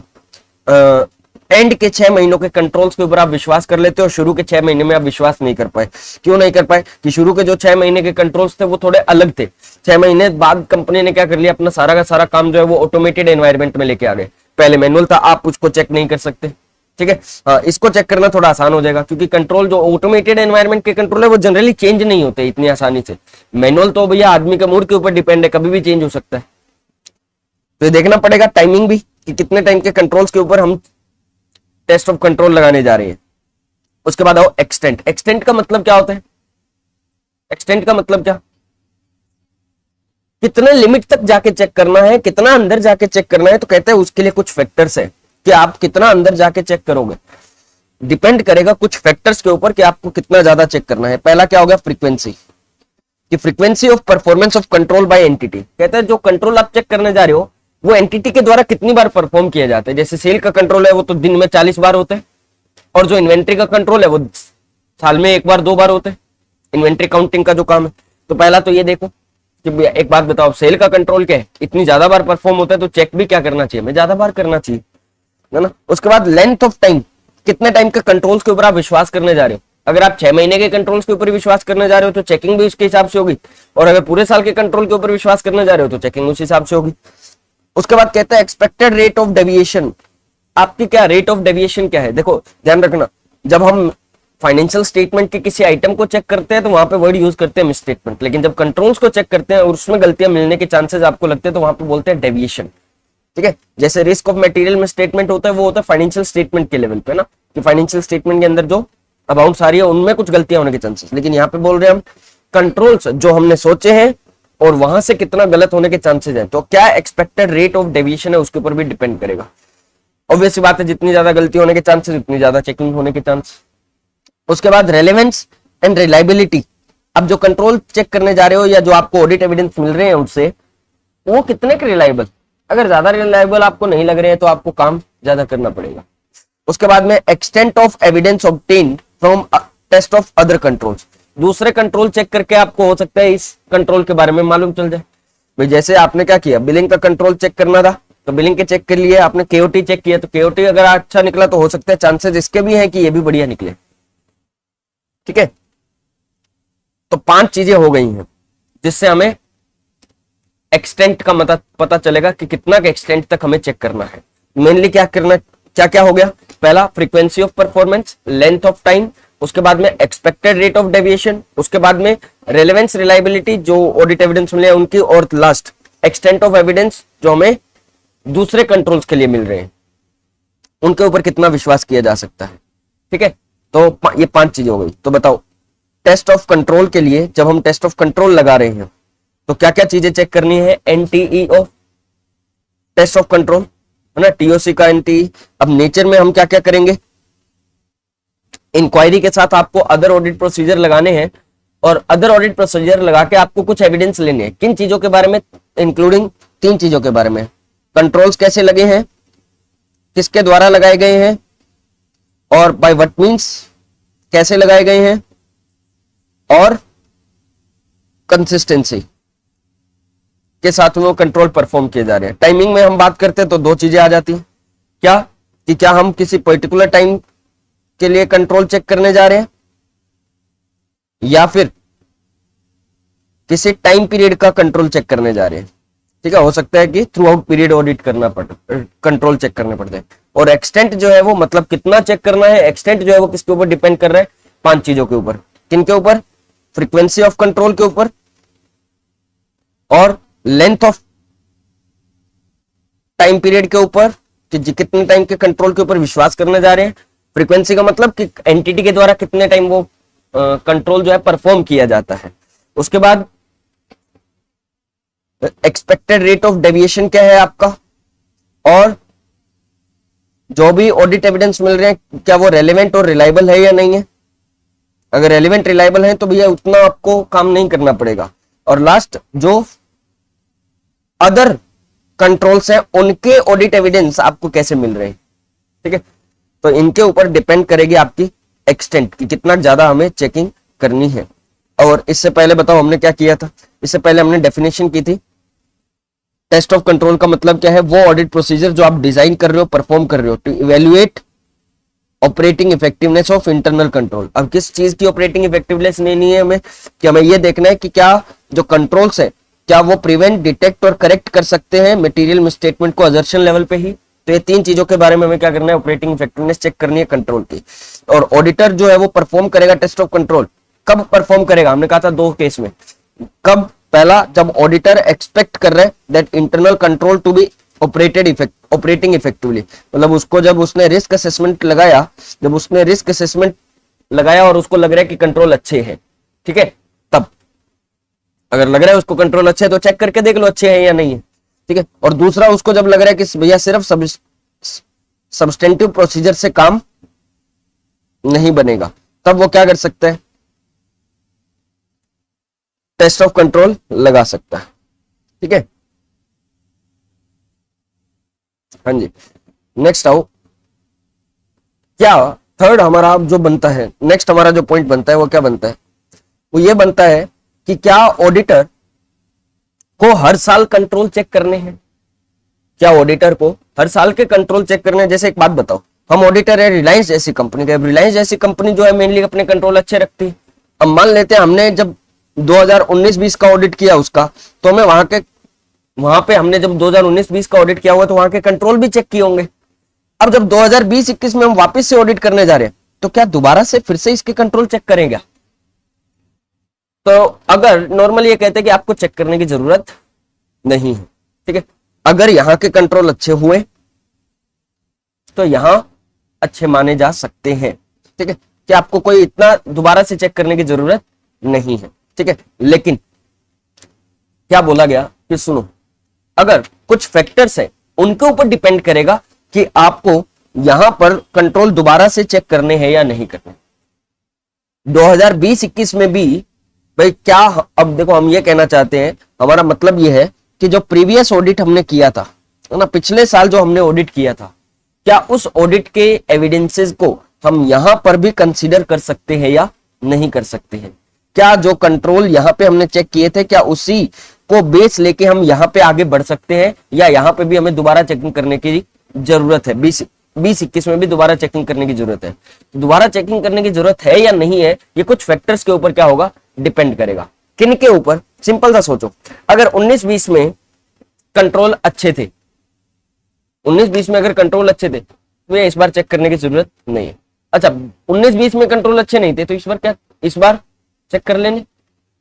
एंड के 6 महीनों के कंट्रोल्स के ऊपर आप विश्वास कर लेते हो, शुरू के 6 महीने में आप विश्वास नहीं कर पाए। क्यों नहीं कर पाए, कि शुरू के जो 6 महीने के कंट्रोल्स थे वो थोड़े अलग थे। 6 महीने बाद कंपनी ने क्या कर लिया, अपना सारा का सारा काम जो है वो ऑटोमेटेड एनवायरनमेंट में लेके आ गए। पहले मैनुअल था, आप उसको चेक नहीं कर सकते। ठीक है, इसको चेक करना थोड़ा आसान हो जाएगा, क्योंकि कंट्रोल जो ऑटोमेटेड एनवायरनमेंट के कंट्रोल है वो जनरली चेंज नहीं होते इतनी आसानी से। मैनुअल तो भैया आदमी के मूड के ऊपर डिपेंड है, कभी भी चेंज हो सकता है। तो ये देखना पड़ेगा टाइमिंग भी, कि कितने टाइम के कंट्रोल्स के ऊपर हम टेस्ट ऑफ कंट्रोल लगाने जा रहे हैं। उसके बाद आओ एक्सटेंट। एक्सटेंट का मतलब क्या होता है, एक्सटेंट का मतलब क्या, कितने लिमिट तक जाके चेक करना है, कितना अंदर जाके चेक करना है। तो कहते हैं उसके लिए कुछ फैक्टर्स है कि आप कितना अंदर जाके चेक करोगे, डिपेंड करेगा कुछ फैक्टर्स के ऊपर कि आपको कितना ज्यादा चेक करना है। पहला क्या हो गया, फ्रीक्वेंसी, कि frequency of performance of control by entity. कहते हैं जो कंट्रोल आप चेक करने जा रहे हो वो एंटिटी के द्वारा कितनी बार परफॉर्म किया जाता है। जैसे सेल का कंट्रोल है वो तो दिन में 40 बार होते हैं, और जो इन्वेंट्री का कंट्रोल है वो साल में 1 बार 2 बार होते हैं, इन्वेंट्री काउंटिंग का जो काम है। तो पहला तो ये देखो कि एक बात बताओ, सेल का कंट्रोल क्या है, इतनी ज्यादा बार परफॉर्म होता है तो चेक भी क्या करना चाहिए, हमें ज्यादा बार करना चाहिए, है ना। उसके बाद लेंथ ऑफ टाइम कितने टाइम के कंट्रोल्स के ऊपर आप विश्वास करने जा रहे हो। अगर आप 6 महीने के कंट्रोल्स के ऊपर विश्वास करने जा रहे हो तो चेकिंग भी उसके हिसाब से होगी, और अगर पूरे साल के कंट्रोल के ऊपर विश्वास करने जा रहे हो तो चेकिंग उस हिसाब से होगी। उसके बाद कहता है एक्सपेक्टेड रेट ऑफ डेविएशन। आपकी क्या रेट ऑफ डेविएशन क्या है, देखो ध्यान रखना, जब हम फाइनेंशियल स्टेटमेंट के किसी आइटम को चेक करते हैं तो वहां पे वर्ड यूज करते हैं मिसस्टेटमेंट, लेकिन जब कंट्रोल्स को चेक करते हैं और उसमें गलतियां मिलने के चांसेस आपको लगते हैं तो वहां पे बोलते हैं डेविएशन। ठीक है, जैसे रिस्क ऑफ मटेरियल में स्टेटमेंट होता है वो होता है फाइनेंशियल स्टेटमेंट के लेवल पे ना, कि फाइनेंशियल स्टेटमेंट के अंदर जो अमाउंट्स आ रही है उनमें कुछ गलतियां होने के चांसेस, लेकिन यहाँ पे बोल रहे हैं हम कंट्रोल्स जो हमने सोचे हैं और वहां से कितना गलत होने के चांसेस है, तो क्या एक्सपेक्टेड रेट ऑफ डेविएशन है उसके ऊपर भी डिपेंड करेगा। ऑब्वियस बात है, जितनी ज्यादा गलती होने के चांसेस उतनी ज्यादा चेकिंग होने के चांस। उसके बाद रेलेवेंस एंड रिलायबिलिटी। अब जो कंट्रोल चेक करने जा रहे हो या जो आपको ऑडिट एविडेंस मिल रहे हैं उससे वो कितने के रिलायबल, अगर ज्यादा रिलायबल आपको नहीं लग रहे हैं तो आपको काम ज्यादा करना पड़ेगा। उसके बाद में extent of evidence obtain from test of other controls. दूसरे कंट्रोल चेक करके आपको हो सकता है इस कंट्रोल के बारे में मालूम चल जाए। भाई जैसे आपने क्या किया, बिलिंग का कंट्रोल चेक करना था तो बिलिंग के चेक के लिए आपने केओटी चेक किया, तो केओटी अगर अच्छा निकला तो हो सकता है चांसेस इसके भी है कि ये भी बढ़िया निकले। ठीक है, तो 5 चीजें हो गई हैं जिससे हमें एक्सटेंट का पता चलेगा कि कितना के एक्सटेंट तक हमें चेक करना है। मेनली क्या करना, क्या क्या हो गया, पहला frequency of performance, length of time, उसके बाद में एक्सपेक्टेड रेट ऑफ डेविएशन, उसके बाद में रेलेवेंस रिलायबिलिटी जो ऑडिट एविडेंस मिले उनकी, और लास्ट एक्सटेंट ऑफ एविडेंस जो हमें दूसरे कंट्रोल्स के लिए मिल रहे हैं उनके ऊपर कितना विश्वास किया जा सकता है। ठीक है, तो ये 5 चीजें हो गई। तो बताओ टेस्ट ऑफ कंट्रोल के लिए जब हम टेस्ट ऑफ कंट्रोल लगा रहे हैं तो क्या क्या चीजें चेक करनी है। एनटीई ऑफ टेस्ट ऑफ कंट्रोल है ना, टीओसी का एनटीई। अब नेचर में हम क्या क्या करेंगे, इंक्वायरी के साथ आपको अदर ऑडिट प्रोसीजर लगाने हैं, और अदर ऑडिट प्रोसीजर लगा के आपको कुछ एविडेंस लेने हैं। किन चीजों के बारे में, इंक्लूडिंग 3 चीजों के बारे में, कंट्रोल्स कैसे लगे हैं, किसके द्वारा लगाए गए हैं, और बाय व्हाट मींस कैसे लगाए गए हैं, और कंसिस्टेंसी के साथ में वो कंट्रोल परफॉर्म किए जा रहे हैं। टाइमिंग में हम बात करते हैं तो 2 चीजें आ जाती हैं, क्या कि क्या हम किसी पर्टिकुलर टाइम के लिए कंट्रोल चेक करने जा रहे हैं या फिर किसी टाइम पीरियड का कंट्रोल चेक करने जा रहे हैं। ठीक है, हो सकता है कि थ्रू आउट पीरियड ऑडिट करना पड़े, कंट्रोल चेक करने पड़ते हैं। और एक्सटेंट जो है वो मतलब कितना चेक करना है, एक्सटेंट जो है वो किसके ऊपर डिपेंड कर रहा है, 5 चीजों के ऊपर। किन के ऊपर, फ्रीक्वेंसी ऑफ कंट्रोल के ऊपर, और लेंथ ऑफ टाइम पीरियड के ऊपर कि कितने टाइम के कंट्रोल के ऊपर विश्वास करने जा रहे हैं। फ्रीक्वेंसी का मतलब कि एंटिटी के द्वारा कितने टाइम वो कंट्रोल जो है परफॉर्म किया जाता है। उसके बाद एक्सपेक्टेड रेट ऑफ डेविएशन क्या है आपका, और जो भी ऑडिट एविडेंस मिल रहे हैं क्या वो रेलेवेंट और रिलायबल है या नहीं है। अगर रेलेवेंट रिलायबल है तो भैया उतना आपको काम नहीं करना पड़ेगा। और लास्ट जो अदर कंट्रोल्स हैं उनके ऑडिट एविडेंस आपको कैसे मिल रहे हैं। ठीक है, तो इनके ऊपर डिपेंड करेगी आपकी एक्सटेंट कि कितना ज्यादा हमें चेकिंग करनी है। और इससे पहले बताओ हमने क्या किया था, इससे पहले हमने डेफिनेशन की थी। टेस्ट ऑफ कंट्रोल का मतलब क्या है, वो ऑडिट प्रोसीजर जो आप डिजाइन कर रहे हो, परफॉर्म कर रहे हो to evaluate operating effectiveness of internal control. अब किस चीज की ऑपरेटिंग इफेक्टिवनेस नहीं है हमें, कि हमें ये देखना है कि क्या जो कंट्रोल्स है क्या वो प्रिवेंट, डिटेक्ट और करेक्ट कर सकते हैं मटेरियल मिसस्टेटमेंट को असर्शन लेवल पे ही। तो ये 3 चीजों के बारे में हमें क्या करना है, ऑपरेटिंग इफेक्टिवनेस चेक करनी है कंट्रोल की। और ऑडिटर जो है वो परफॉर्म करेगा टेस्ट ऑफ कंट्रोल। कब परफॉर्म करेगा, हमने कहा था 2 केस में। कब, पहला जब ऑडिटर एक्सपेक्ट कर रहे हैं that internal control to be operating effectively, मतलब उसको जब उसने रिस्क असेसमेंट लगाया, जब उसने रिस्क असेसमेंट लगाया और उसको लग रहा है कि कंट्रोल अच्छे हैं। ठीक है, तब अगर लग रहा है उसको कंट्रोल अच्छे है तो चेक करके देख लो अच्छे हैं या नहीं है। ठीक है, और दूसरा उसको जब लग रहा है कि भैया सिर्फ सब्सटेंटिव प्रोसीजर से काम नहीं बनेगा, तब वो क्या कर सकता है, टेस्ट ऑफ कंट्रोल लगा सकता है। ठीक है, हाँ जी। नेक्स्ट आओ, क्या थर्ड हमारा जो बनता है, नेक्स्ट हमारा जो पॉइंट बनता है वो क्या बनता है, वो ये बनता है कि क्या ऑडिटर को हर साल कंट्रोल चेक करने हैं। क्या ऑडिटर को हर साल के कंट्रोल चेक करने हैं। जैसे एक बात बताओ, हम ऑडिटर है रिलायंस जैसी कंपनी का। रिलायंस जैसी कंपनी जो है मेनली अपने कंट्रोल अच्छे रखती है। अब मान लेते हैं हमने जब 2019-20 का ऑडिट किया उसका, तो हमें वहां पे हमने जब 2019-20 का ऑडिट किया हुआ तो वहां के कंट्रोल भी चेक किए होंगे। अब जब 2020-21 में हम वापस से ऑडिट करने जा रहे हैं, तो क्या दोबारा से फिर से इसके कंट्रोल चेक करेंगे? तो अगर नॉर्मली ये कहते हैं कि आपको चेक करने की जरूरत नहीं है, ठीक है। अगर यहां के कंट्रोल अच्छे हुए तो यहां अच्छे माने जा सकते हैं, ठीक है, कि आपको कोई इतना दोबारा से चेक करने की जरूरत नहीं है, ठीक है। लेकिन क्या बोला गया कि सुनो, अगर कुछ फैक्टर्स हैं उनके ऊपर डिपेंड करेगा कि आपको यहां पर कंट्रोल दोबारा से चेक करने हैं या नहीं करने। 2020-21 में भी भाई क्या, अब देखो हम ये कहना चाहते हैं, हमारा मतलब ये है कि जो प्रीवियस ऑडिट हमने किया था ना, पिछले साल जो हमने ऑडिट किया था, क्या उस ऑडिट के एविडेंसेस को हम यहां पर भी कंसीडर कर सकते हैं या नहीं कर सकते हैं? क्या जो कंट्रोल यहां पे हमने चेक किए थे, क्या उसी को बेस लेके हम यहां पे आगे बढ़ सकते हैं, या यहां पे भी हमें दोबारा चेकिंग करने की जरूरत है? 2021 में भी दोबारा चेकिंग करने की जरूरत है। दोबारा चेकिंग करने की जरूरत है या नहीं है, ये कुछ फैक्टर्स के ऊपर क्या होगा, डिपेंड करेगा। किन के ऊपर? सिंपल सा सोचो, अगर 19-20 में कंट्रोल अच्छे थे, 19-20 में अगर कंट्रोल अच्छे थे तो ये इस बार चेक करने की जरूरत नहीं है। अच्छा, 19-20 में कंट्रोल अच्छे नहीं थे तो इस बार चेक कर लेने,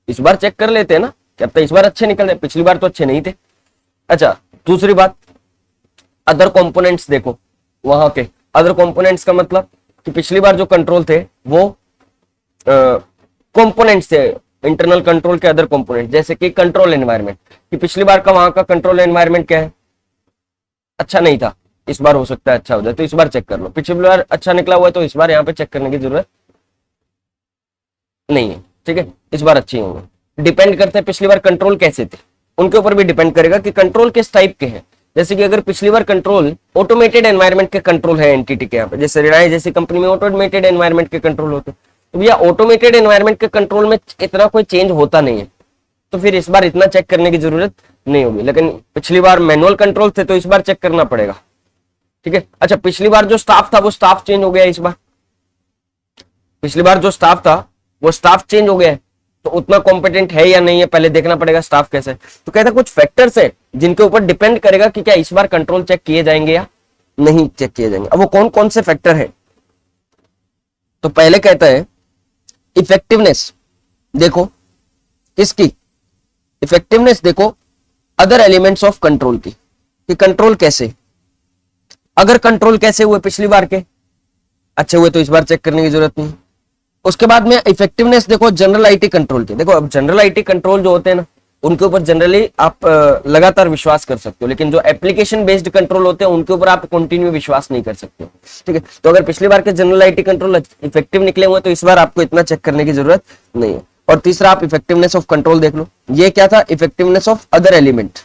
इस बार चेक कर लेते हैं ना, क्या पता इस बार अच्छे निकल रहे, पिछली बार तो अच्छे नहीं थे। अच्छा, दूसरी बात, अदर कंपोनेंट्स देखो, वहां के अदर कंपोनेंट्स का मतलब कि पिछली बार जो कंट्रोल थे वो कंपोनेंट्स थे, इंटरनल कंट्रोल के अदर कंपोनेंट, जैसे कि कंट्रोल एनवायरनमेंट, कि पिछली बार का वहां का कंट्रोल एनवायरनमेंट क्या है, अच्छा नहीं था, इस बार हो सकता है अच्छा हो जाए, तो इस बार चेक कर लो। पिछली बार अच्छा निकला हुआ है तो इस बार यहाँ पे चेक करने की जरूरत नहीं है, ठीक है, इस बार अच्छे होंगे। डिपेंड करते हैं पिछली बार कंट्रोल कैसे थे, उनके ऊपर भी डिपेंड करेगा कि कंट्रोल किस टाइप के हैं। जैसे कि अगर पिछली बार कंट्रोल ऑटोमेटेड एनवायरनमेंट के कंट्रोल है एंटिटी के, यहाँ पे जैसे रिलायंस जैसी कंपनी में ऑटोमेटेड एनवायरनमेंट के कंट्रोल होते हैं, तो भैया ऑटोमेटेड एनवायरनमेंट के कंट्रोल में इतना कोई चेंज होता नहीं है, तो फिर इस बार इतना चेक करने की जरूरत नहीं होगी। लेकिन पिछली बार मैनुअल कंट्रोल थे तो इस बार चेक करना पड़ेगा, ठीक है। अच्छा, पिछली बार जो स्टाफ था वो स्टाफ चेंज हो गया इस बार, पिछली बार जो स्टाफ था वो स्टाफ चेंज हो गया है, तो उतना कॉम्पिटेंट है या नहीं है पहले देखना पड़ेगा स्टाफ कैसे है। तो कहता है कुछ फैक्टर्स है जिनके ऊपर डिपेंड करेगा कि क्या इस बार कंट्रोल चेक किए जाएंगे या नहीं चेक किए जाएंगे। अब वो कौन कौन से फैक्टर है, तो पहले कहता है इफेक्टिवनेस, देखो किसकी इफेक्टिवनेस, देखो अदर एलिमेंट्स ऑफ कंट्रोल की, कि कंट्रोल कैसे, अगर कंट्रोल कैसे हुए पिछली बार के अच्छे हुए तो इस बार चेक करने की जरूरत नहीं। उसके बाद में इफेक्टिवनेस देखो जनरल आईटी कंट्रोल की, देखो अब जनरल आईटी कंट्रोल जो होते हैं ना उनके ऊपर जनरली आप लगातार विश्वास कर सकते हो, लेकिन जो एप्लीकेशन बेस्ड कंट्रोल होते हैं उनके ऊपर आप कंटिन्यू विश्वास नहीं कर सकते हो, ठीक है। तो अगर पिछली बार के जनरल आईटी कंट्रोल इफेक्टिव निकले हुए तो इस बार आपको इतना चेक करने की जरूरत नहीं है। और तीसरा आप इफेक्टिवनेस ऑफ कंट्रोल देख लो, ये क्या था, effectiveness of other element,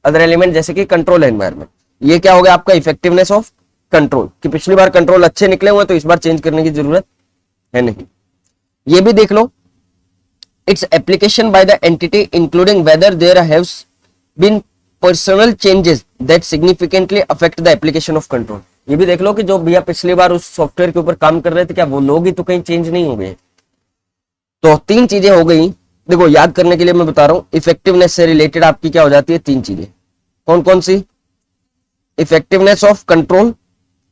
other element जैसे कि कंट्रोल एनवायरनमेंट, ये क्या हो गया आपका इफेक्टिवनेस ऑफ कंट्रोल, कि पिछली बार कंट्रोल अच्छे निकले हुए तो इस बार चेंज करने की जरूरत है नहीं। ये भी देख लो, it's application by the entity including whether there haves been personal changes that significantly affect the application of control. ये भी देख लो कि जो भैया पिछली बार उस सॉफ्टवेयर के ऊपर काम कर रहे थे क्या वो लोग ही तो कहीं चेंज नहीं हो गए। तो तीन चीजें हो गई, देखो याद करने के लिए मैं बता रहा हूं, इफेक्टिवनेस से रिलेटेड आपकी क्या हो जाती है, तीन चीजें, कौन कौन सी, effectiveness of control,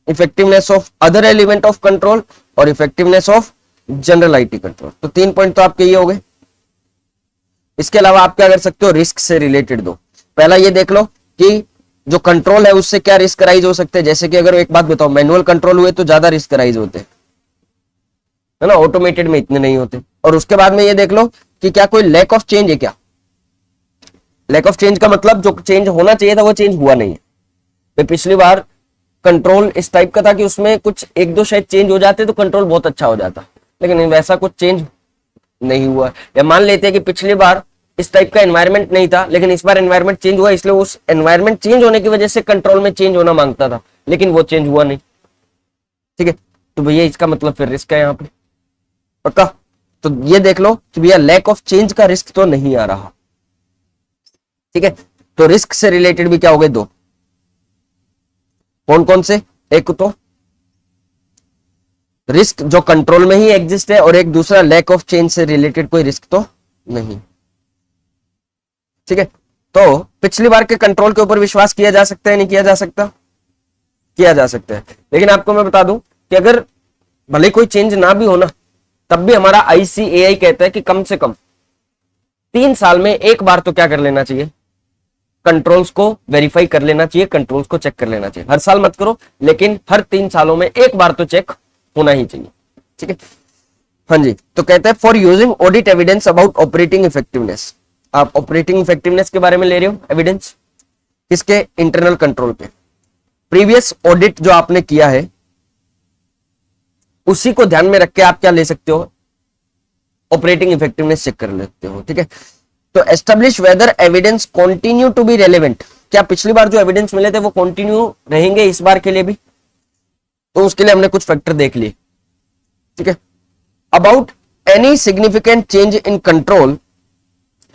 effectiveness of other element of control और effectiveness of general IT control. तो तीन पॉइंट तो आपके ये हो गए। इसके अलावा आप क्या कर सकते हो, रिस्क से रिलेटेड दो। पहला ये देख लो कि जो कंट्रोल है उससे क्या रिस्क राइज हो सकते हैं, जैसे कि अगर एक बात बताओ, मैनुअल कंट्रोल हुए तो ज्यादा रिस्क राइज होते हैं, है ना, ऑटोमेटेड में इतने नहीं होते। और उसके बाद में ये देख लो कि क्या कोई लैक ऑफ चेंज है क्या, लैक ऑफ चेंज का मतलब जो चेंज होना चाहिए था वो चेंज हुआ नहीं है। तो पिछली बार कंट्रोल इस टाइप का था कि उसमें कुछ एक दो शायद चेंज हो जाते तो कंट्रोल बहुत अच्छा हो जाता, लेकिन वैसा कुछ चेंज नहीं हुआ। या मान लेते हैं कि पिछली बार इस टाइप का एनवायरनमेंट नहीं था, लेकिन इस बार एनवायरनमेंट चेंज हुआ, इसलिए उस एनवायरनमेंट चेंज होने की वजह से कंट्रोल में चेंज होना मांगता था, लेकिन वो चेंज हुआ नहीं, ठीक है। तो भैया इसका मतलब फिर रिस्क है यहाँ पे, पक्का। तो ये देख लो कि भैया लैक ऑफ चेंज का रिस्क तो नहीं आ रहा, ठीक है। तो रिस्क से रिलेटेड भी क्या हो गए, दो, कौन कौन से, एक तो रिस्क जो कंट्रोल में ही एग्जिस्ट है, और एक दूसरा लैक ऑफ चेंज से रिलेटेड कोई रिस्क तो नहीं। ठीक है, तो पिछली बार के कंट्रोल के ऊपर विश्वास किया जा सकता है, नहीं किया जा सकता? किया जा सकता है। लेकिन आपको मैं बता दूं कि अगर भले कोई चेंज ना भी होना, तब भी हमारा ICAI कहता है कि कम से कम 3 साल में एक बार तो क्या कर लेना चाहिए, कंट्रोल्स को वेरीफाई कर लेना चाहिए, कंट्रोल्स को चेक कर लेना चाहिए। हर साल मत करो, लेकिन हर 3 सालों में एक बार तो चेक होना ही चाहिए। ठीक है, हाँ जी। तो कहते हैं for using audit evidence about operating effectiveness. आप ऑपरेटिंग इफेक्टिवनेस के बारे में ले रहे हो एविडेंस, किसके? इंटरनल कंट्रोल पे। प्रीवियस ऑडिट जो आपने किया है उसी को ध्यान में रख के आप क्या ले सकते हो, ऑपरेटिंग इफेक्टिवनेस चेक कर लेते हो। ठीक है, तो establish whether evidence continue to be relevant. क्या पिछली बार जो एविडेंस मिले थे वो कंटिन्यू रहेंगे इस बार के लिए भी? तो उसके लिए हमने कुछ फैक्टर देख लिए। ठीक है, about any significant change in control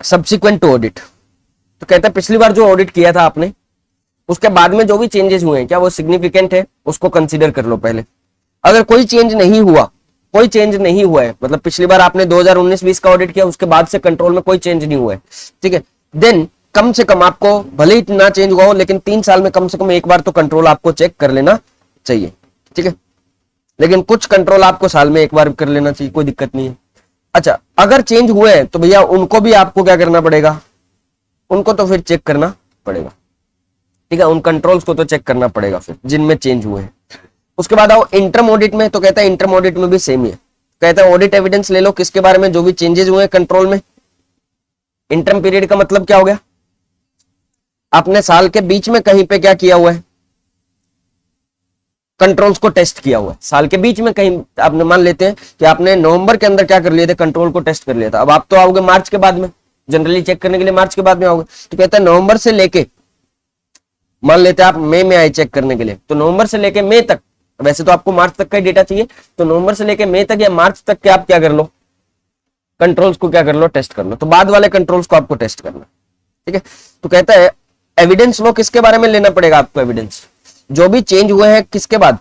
subsequent to audit. तो कहता है पिछली बार जो ऑडिट किया था आपने, उसके बाद में जो भी चेंजेस हुए हैं क्या वो सिग्निफिकेंट है, उसको कंसीडर कर लो पहले। अगर कोई चेंज नहीं हुआ, कोई चेंज नहीं हुआ है, मतलब पिछली बार आपने 2019-20 का ऑडिट किया, उसके बाद से कंट्रोल में कोई चेंज नहीं हुआ है, ठीक है, देन कम से कम आपको भले ही ना चेंज हुआ हो, लेकिन 3 साल में कम से कम एक बार तो कंट्रोल आपको चेक कर लेना चाहिए। ठीक है, लेकिन कुछ कंट्रोल आपको साल में एक बार कर लेना चाहिए, कोई दिक्कत नहीं है। अच्छा, अगर चेंज हुए हैं तो भैया उनको भी आपको क्या करना पड़ेगा, उनको तो फिर चेक करना पड़ेगा। ठीक है, उन कंट्रोल्स को तो चेक करना पड़ेगा फिर जिनमें चेंज हुए हैं। उसके बाद आओ इंटरम ऑडिट में। तो कहता है इंटरम ऑडिट में भी सेम ही है। कहता है ऑडिट एविडेंस ले लो किसके बारे में, जो भी चेंजेस हुए हैं कंट्रोल में। इंटरम पीरियड का मतलब क्या हो गया, आपने साल के बीच में कहीं पे क्या किया हुआ है, कंट्रोल्स को टेस्ट किया हुआ है। साल के बीच में कहीं आपने, मान लेते हैं कि आपने नवंबर के अंदर क्या कर लिए थे, कंट्रोल को टेस्ट कर लिया था। अब आप तो आओगे मार्च के बाद में, जनरली चेक करने के लिए मार्च के बाद में आओगे। तो कहता है नवंबर से लेके, मान लेते हैं आप मई में आए चेक करने के लिए, तो नवंबर से लेके मई तक, वैसे तो आपको मार्च तक का ही डेटा चाहिए, तो नवंबर से लेके मई तक या मार्च तक के आप क्या कर लो, कंट्रोल्स को क्या कर लो, टेस्ट कर लो। तो बाद वाले कंट्रोल्स को आपको टेस्ट करना। ठीक है, तो कहता है एविडेंस लो किसके बारे में लेना पड़ेगा आपको, एविडेंस जो भी चेंज हुए हैं किसके बाद,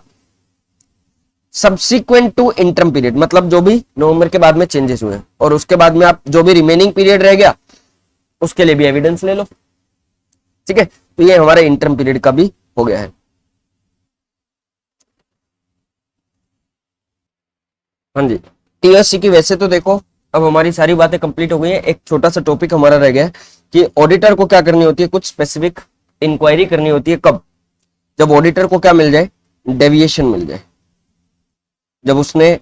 सब्सिक्वेंट टू इंटरम पीरियड, मतलब जो भी नवंबर के बाद में चेंजेस हुए हैं, और उसके बाद में आप जो भी रिमेनिंग पीरियड रह गया उसके लिए भी एविडेंस ले लो। ठीक है, तो ये हमारे इंटरम पीरियड का भी हो गया है। हाँ जी, टीएससी की वैसे तो देखो अब हमारी सारी बातें कंप्लीट हो गई हैं। एक छोटा सा टॉपिक हमारा रह गया है कि ऑडिटर को क्या करनी होती है, कुछ स्पेसिफिक इंक्वायरी करनी होती है। कब, जब ऑडिटर को क्या मिल जाए, डेविएशन मिल जाए। जब उसने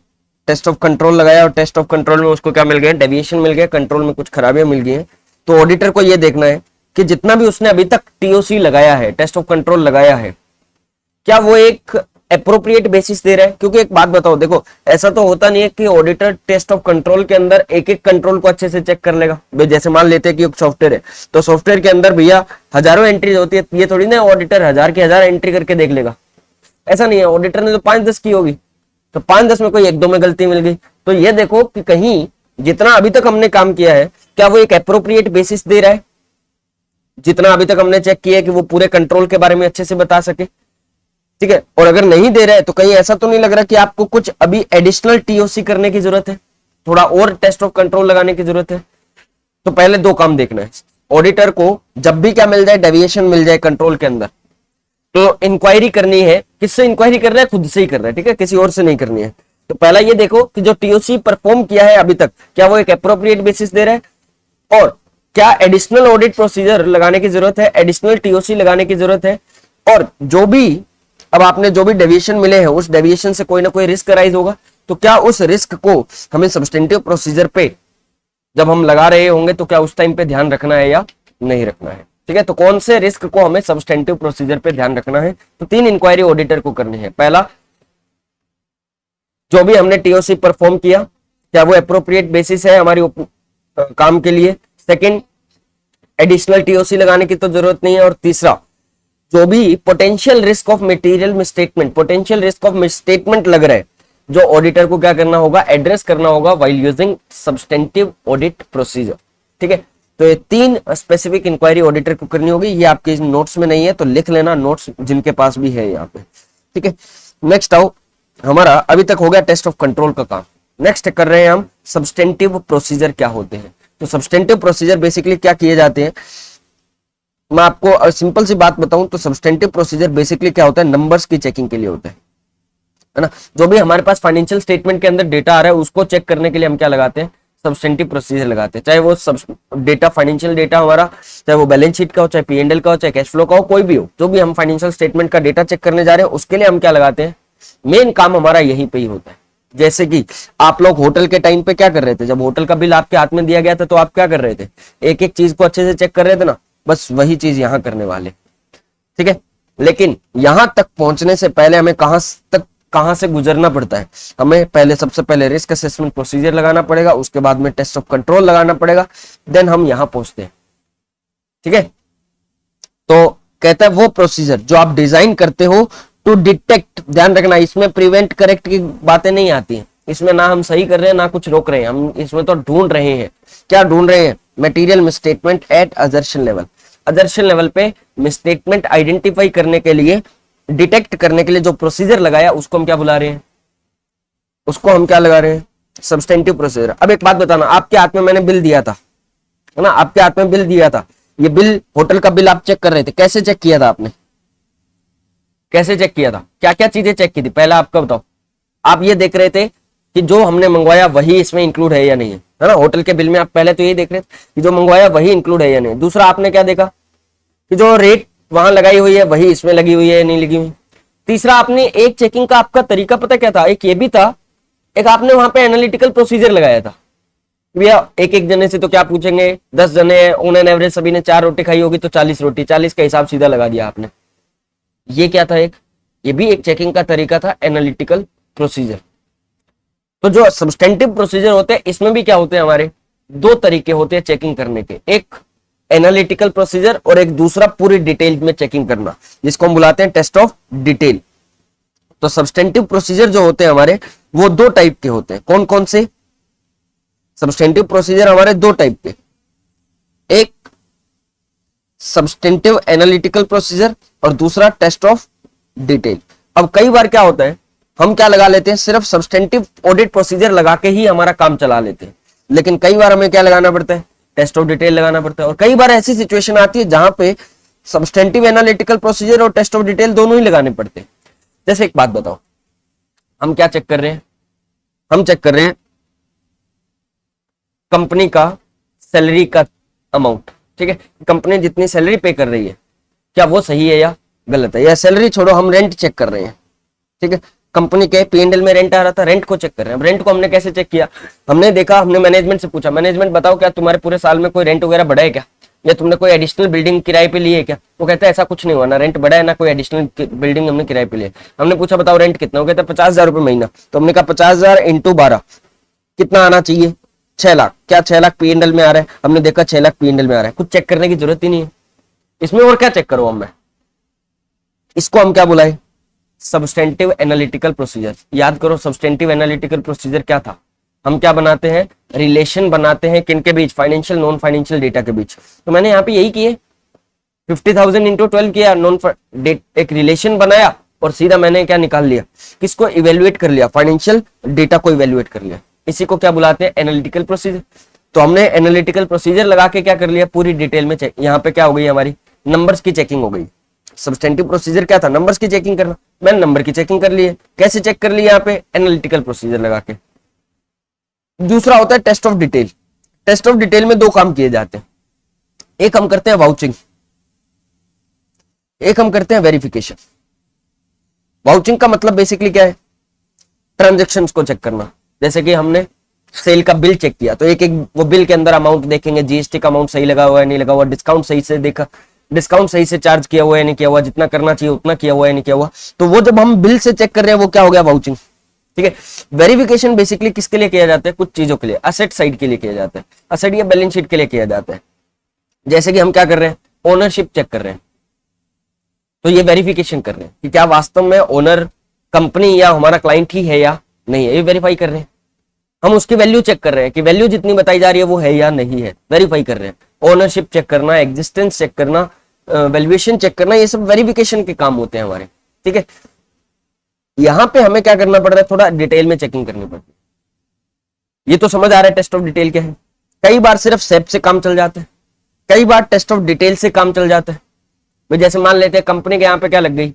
टेस्ट ऑफ कंट्रोल लगाया और टेस्ट ऑफ कंट्रोल में उसको क्या मिल गया, डेविएशन मिल गया, कंट्रोल में कुछ खराबियां मिल गई हैं, तो ऑडिटर को यह देखना है कि जितना भी उसने अभी तक टीओसी लगाया है, टेस्ट ऑफ कंट्रोल लगाया है, क्या वो एक एप्रोप्रिएट बेसिस दे रहा है। क्योंकि एक बात बताओ, देखो ऐसा तो होता नहीं है कि ऑडिटर टेस्ट ऑफ कंट्रोल के अंदर एक एक कंट्रोल को अच्छे से चेक कर लेगा। जैसे मान लेते हैं कि एक सॉफ्टवेयर है, तो सॉफ्टवेयर के अंदर भैया हजारों एंट्रीज होती है, ये थोड़ी ना ऑडिटर 1000 की 1000 एंट्री करके देख लेगा, ऐसा नहीं है। ऑडिटर ने तो 5-10 की होगी, तो 5-10 में कोई 1-2 में गलती मिल गई, तो ये देखो कि कहीं जितना अभी तक हमने काम किया है क्या वो एक एप्रोप्रिएट बेसिस दे रहा है, जितना अभी तक हमने चेक किया है कि वो पूरे कंट्रोल के बारे में अच्छे से बता सके। ठीक है, और अगर नहीं दे रहा है तो कहीं ऐसा तो नहीं लग रहा कि आपको कुछ अभी एडिशनल टीओसी करने की जरूरत है, थोड़ा और टेस्ट ऑफ कंट्रोल लगाने की जरूरत है। तो पहले 2 काम देखना है, ऑडिटर को जब भी क्या मिल जाए, डेविएशन मिल जाए कंट्रोल के अंदर, तो इंक्वायरी करनी है। किससे इंक्वायरी कर रहा है, खुद से ही कर रहा है। ठीक है, किसी और से नहीं करनी है। तो पहला ये देखो कि जो टीओसी परफॉर्म किया है अभी तक, क्या वो एक एप्रोप्रिएट बेसिस दे रहा है, और क्या एडिशनल ऑडिट प्रोसीजर लगाने की जरूरत है, एडिशनल टीओसी लगाने की जरूरत है, और जो भी अब आपने जो भी डेविएशन मिले हैं उस डेविएशन से कोई ना कोई रिस्क अराइज होगा, तो क्या उस रिस्क को हमें सब्सटेंटिव प्रोसीजर पे जब हम लगा रहे होंगे तो क्या उस टाइम पे ध्यान रखना है या नहीं रखना है। ठीक है, तो कौन से रिस्क को हमें सब्सटेंटिव प्रोसीजर पे ध्यान रखना है, तो 3 इंक्वायरी ऑडिटर को करनी है। पहला, जो भी हमने टीओसी परफॉर्म किया क्या वो एप्रोप्रिएट बेसिस है हमारी काम के लिए। सेकंड, एडिशनल टीओसी लगाने की तो जरूरत नहीं है। और तीसरा, जो भी potential risk of material misstatement, potential risk of misstatement लग रहा है, जो ऑडिटर को क्या करना होगा, एड्रेस करना होगा while using substantive audit procedure. ठीक है, तो ये 3 स्पेसिफिक इंक्वायरी ऑडिटर को करनी होगी। ये आपके नोट्स में नहीं है तो लिख लेना, नोट्स जिनके पास भी है यहाँ पे। ठीक है, नेक्स्ट आओ हमारा अभी तक हो गया टेस्ट ऑफ कंट्रोल का काम। नेक्स्ट कर रहे हैं हम सब्सटेंटिव प्रोसीजर क्या होते हैं। तो सब्सटेंटिव प्रोसीजर बेसिकली क्या किए जाते हैं, मैं आपको सिंपल सी बात बताऊं तो सब्सटेंटिव प्रोसीजर बेसिकली क्या होता है, नंबर्स की चेकिंग के लिए होता है ना। जो भी हमारे पास फाइनेंशियल स्टेटमेंट के अंदर डेटा आ रहा है उसको चेक करने के लिए हम क्या लगाते हैं, सब्सटेंटिव प्रोसीजर लगाते हैं। चाहे वो डेटा फाइनेंशियल डेटा हमारा, चाहे वो बैलेंस शीट का हो, चाहे P&L का हो, चाहे कैश फ्लो का हो, कोई भी हो, जो भी हम फाइनेंशियल स्टेटमेंट का डेटा चेक करने जा रहे हैं उसके लिए हम क्या लगाते हैं, मेन काम हमारा यहीं पे ही होता है। जैसे कि आप लोग होटल के टाइम पे क्या कर रहे थे, जब होटल का बिल आपके हाथ में दिया गया था तो आप क्या कर रहे थे, एक एक चीज को अच्छे से चेक कर रहे थे ना, बस वही चीज यहां करने वाले, ठीक है। लेकिन यहां तक पहुंचने से पहले हमें कहां से गुजरना पड़ता है, हमें पहले सबसे पहले रिस्क असेसमेंट प्रोसीजर लगाना पड़ेगा, उसके बाद में टेस्ट ऑफ कंट्रोल लगाना पड़ेगा, देन हम यहां पहुंचते हैं, ठीक है। तो कहता है वो प्रोसीजर जो आप डिजाइन करते हो टू डिटेक्ट, ध्यान रखना इसमें प्रिवेंट करेक्ट की बातें नहीं आती हैं, इसमें ना हम सही कर रहे हैं ना कुछ रोक रहे हैं, हम इसमें तो ढूंढ रहे हैं। क्या ढूंढ रहे हैं, material misstatement at assertion level. Assertion level पे मिसस्टेटमेंट आइडेंटिफाई करने के लिए, डिटेक्ट करने के लिए जो प्रोसीजर लगाया उसको हम क्या बुला रहे हैं, उसको हम क्या लगा रहे हैं, सब्सटेंटिव प्रोसीजर। अब एक बात बताना, आपके हाथ में मैंने बिल दिया था, है ना, आपके हाथ में बिल दिया था, ये बिल होटल का बिल आप चेक कर रहे थे, कैसे चेक किया था आपने, कैसे चेक किया था, क्या क्या चीजें चेक की थी, पहला आपका बताओ। आप ये देख रहे थे कि जो हमने मंगवाया वही इसमें इंक्लूड है या नहीं है ना, होटल के बिल में आप पहले तो ये देख रहे थे कि जो मंगवाया वही इंक्लूड है या नहीं। दूसरा आपने क्या देखा कि जो रेट वहां लगाई हुई है वही इसमें लगी हुई है नहीं लगी हुई। तीसरा आपने एक चेकिंग का आपका तरीका पता क्या था, एक ये भी था, एक आपने वहां पे एनालिटिकल प्रोसीजर लगाया था। भैया एक एक जने से तो क्या पूछेंगे, 10 जने हैं, ऑन एन एवरेज सभी ने 4 रोटी खाई होगी तो 40 रोटी, 40 का हिसाब सीधा लगा दिया आपने। ये क्या था, एक ये भी एक चेकिंग का तरीका था, एनालिटिकल प्रोसीजर। तो जो सब्सटेंटिव प्रोसीजर होते हैं इसमें भी क्या होते हैं, हमारे दो तरीके होते हैं चेकिंग करने के, एक एनालिटिकल प्रोसीजर और एक दूसरा पूरी डिटेल में चेकिंग करना, जिसको हम बुलाते हैं टेस्ट ऑफ डिटेल। तो सब्सटेंटिव प्रोसीजर जो होते हैं हमारे वो दो टाइप के होते हैं। कौन कौन से सब्सटेंटिव प्रोसीजर हमारे, दो टाइप के, एक सब्सटेंटिव एनालिटिकल प्रोसीजर और दूसरा टेस्ट ऑफ डिटेल। अब कई बार क्या होता है, हम क्या लगा लेते हैं, सिर्फ सब्सटेंटिव ऑडिट प्रोसीजर लगा के ही हमारा काम चला लेते हैं, लेकिन कई बार हमें क्या लगाना पड़ता है, टेस्ट ऑफ डिटेल लगाना पड़ता है। और कई बार ऐसी सिचुएशन आती है जहां पे सब्सटेंटिव एनालिटिकल प्रोसीजर और टेस्ट ऑफ डिटेल दोनों ही लगाने पड़ते हैं। जैसे एक बात बताओ, हम क्या चेक कर रहे हैं, हम चेक कर रहे हैं कंपनी का सैलरी का अमाउंट, ठीक है, कंपनी जितनी सैलरी पे कर रही है क्या वो सही है या गलत है, या सैलरी छोड़ो हम रेंट चेक कर रहे हैं, ठीक है, कंपनी के P&L में रेंट आ रहा था, रेंट को चेक कर रहे हैं। अब रेंट को हमने कैसे चेक किया, हमने देखा, हमने मैनेजमेंट से पूछा, मैनेजमेंट बताओ क्या तुम्हारे पूरे साल में कोई रेंट वगैरह बढ़ा है क्या, या तुमने कोई एडिशनल बिल्डिंग किराए पे ली है क्या। वो कहता है ऐसा कुछ नहीं हुआ, ना रेंट बढ़ा है ना कोई एडिशनल बिल्डिंग हमने किराए पे ली। हमने पूछा बताओ रेंट कितना, वो कहता है 50,000 रुपए महीना। तो हमने कहा 50,000 इंटू 12 कितना आना चाहिए, 6 लाख। क्या 6 लाख P&L में आ रहा है, हमने देखा 6 लाख P&L में आ रहा है, कुछ चेक करने की जरूरत ही नहीं है इसमें, और क्या चेक करो हम, मैं इसको हम क्या बुलाए, सब्सटेंटिव एनालिटिकल प्रोसीजर। याद करो सब्सटेंटिव एनालिटिकल प्रोसीजर क्या था, हम क्या बनाते हैं, रिलेशन बनाते हैं किनके बीच, फाइनेंशियल नॉन फाइनेंशियल डेटा के बीच। तो मैंने यहाँ पे यही किए, 50,000 इंटू 12 किया, एक रिलेशन बनाया और सीधा मैंने क्या निकाल लिया, किसको इवेल्युएट कर लिया, फाइनेंशियल डेटा को इवेल्युएट कर लिया। इसी को क्या बुलाते हैं, एनालिटिकल प्रोसीजर। तो हमने एनालिटिकल प्रोसीजर लगा के क्या कर लिया, पूरी डिटेल में चेक। यहाँ पे क्या हो गई, हमारी नंबर्स की चेकिंग हो गई। सब्सटेंटिव प्रोसीजर क्या था, नंबर्स की चेकिंग करना, मैंने नंबर की चेकिंग कर ली है। कैसे चेक कर ली, यहाँ पे एनालिटिकल प्रोसीजर लगा के। दूसरा होता है test of detail. Test of detail में दो काम किए जाते हैं, एक हम करते हैं वाउचिंग, एक हम करते हैं वेरिफिकेशन। वाउचिंग का मतलब बेसिकली क्या है, ट्रांजैक्शंस को चेक करना। जैसे कि हमने सेल का बिल चेक किया तो एक एक वो बिल के अंदर अमाउंट देखेंगे, जीएसटी का अमाउंट सही लगा हुआ है नहीं लगा हुआ, डिस्काउंट सही से देखा, डिस्काउंट सही से चार्ज किया हुआ है नहीं किया हुआ, जितना करना चाहिए उतना किया हुआ है नहीं किया हुआ। तो वो जब हम बिल से चेक कर रहे हैं वो क्या हो गया, वाउचिंग, ठीक है। वेरिफिकेशन बेसिकली किसके लिए किया जाता है, कुछ चीजों के लिए, असेट साइड के लिए किया जाता है, असेट या बैलेंस शीट के लिए किया जाता है। जैसे कि हम क्या कर रहे हैं, ओनरशिप चेक कर रहे हैं, तो ये वेरिफिकेशन कर रहे हैं कि क्या वास्तव में ओनर कंपनी या हमारा क्लाइंट ही है या नहीं है, ये वेरीफाई कर रहे हैं। हम उसकी वैल्यू चेक कर रहे हैं कि वैल्यू जितनी बताई जा रही है वो है या नहीं है, वेरीफाई कर रहे हैं। ओनरशिप चेक करना, एग्जिस्टेंस चेक करना, वैल्यूएशन चेक करना, ये सब वेरिफिकेशन के काम होते हैं हमारे, ठीक है। यहां पे हमें क्या करना पड़ रहा है, थोड़ा डिटेल में चेकिंग करनी पड़ती है। ये तो समझ आ रहा है टेस्ट ऑफ डिटेल क्या है। कई बार सिर्फ सेप से काम चल जाता है, कई बार टेस्ट ऑफ डिटेल से काम चल जाता है। भाई जैसे मान लेते हैं कंपनी के यहाँ पे क्या लग गई,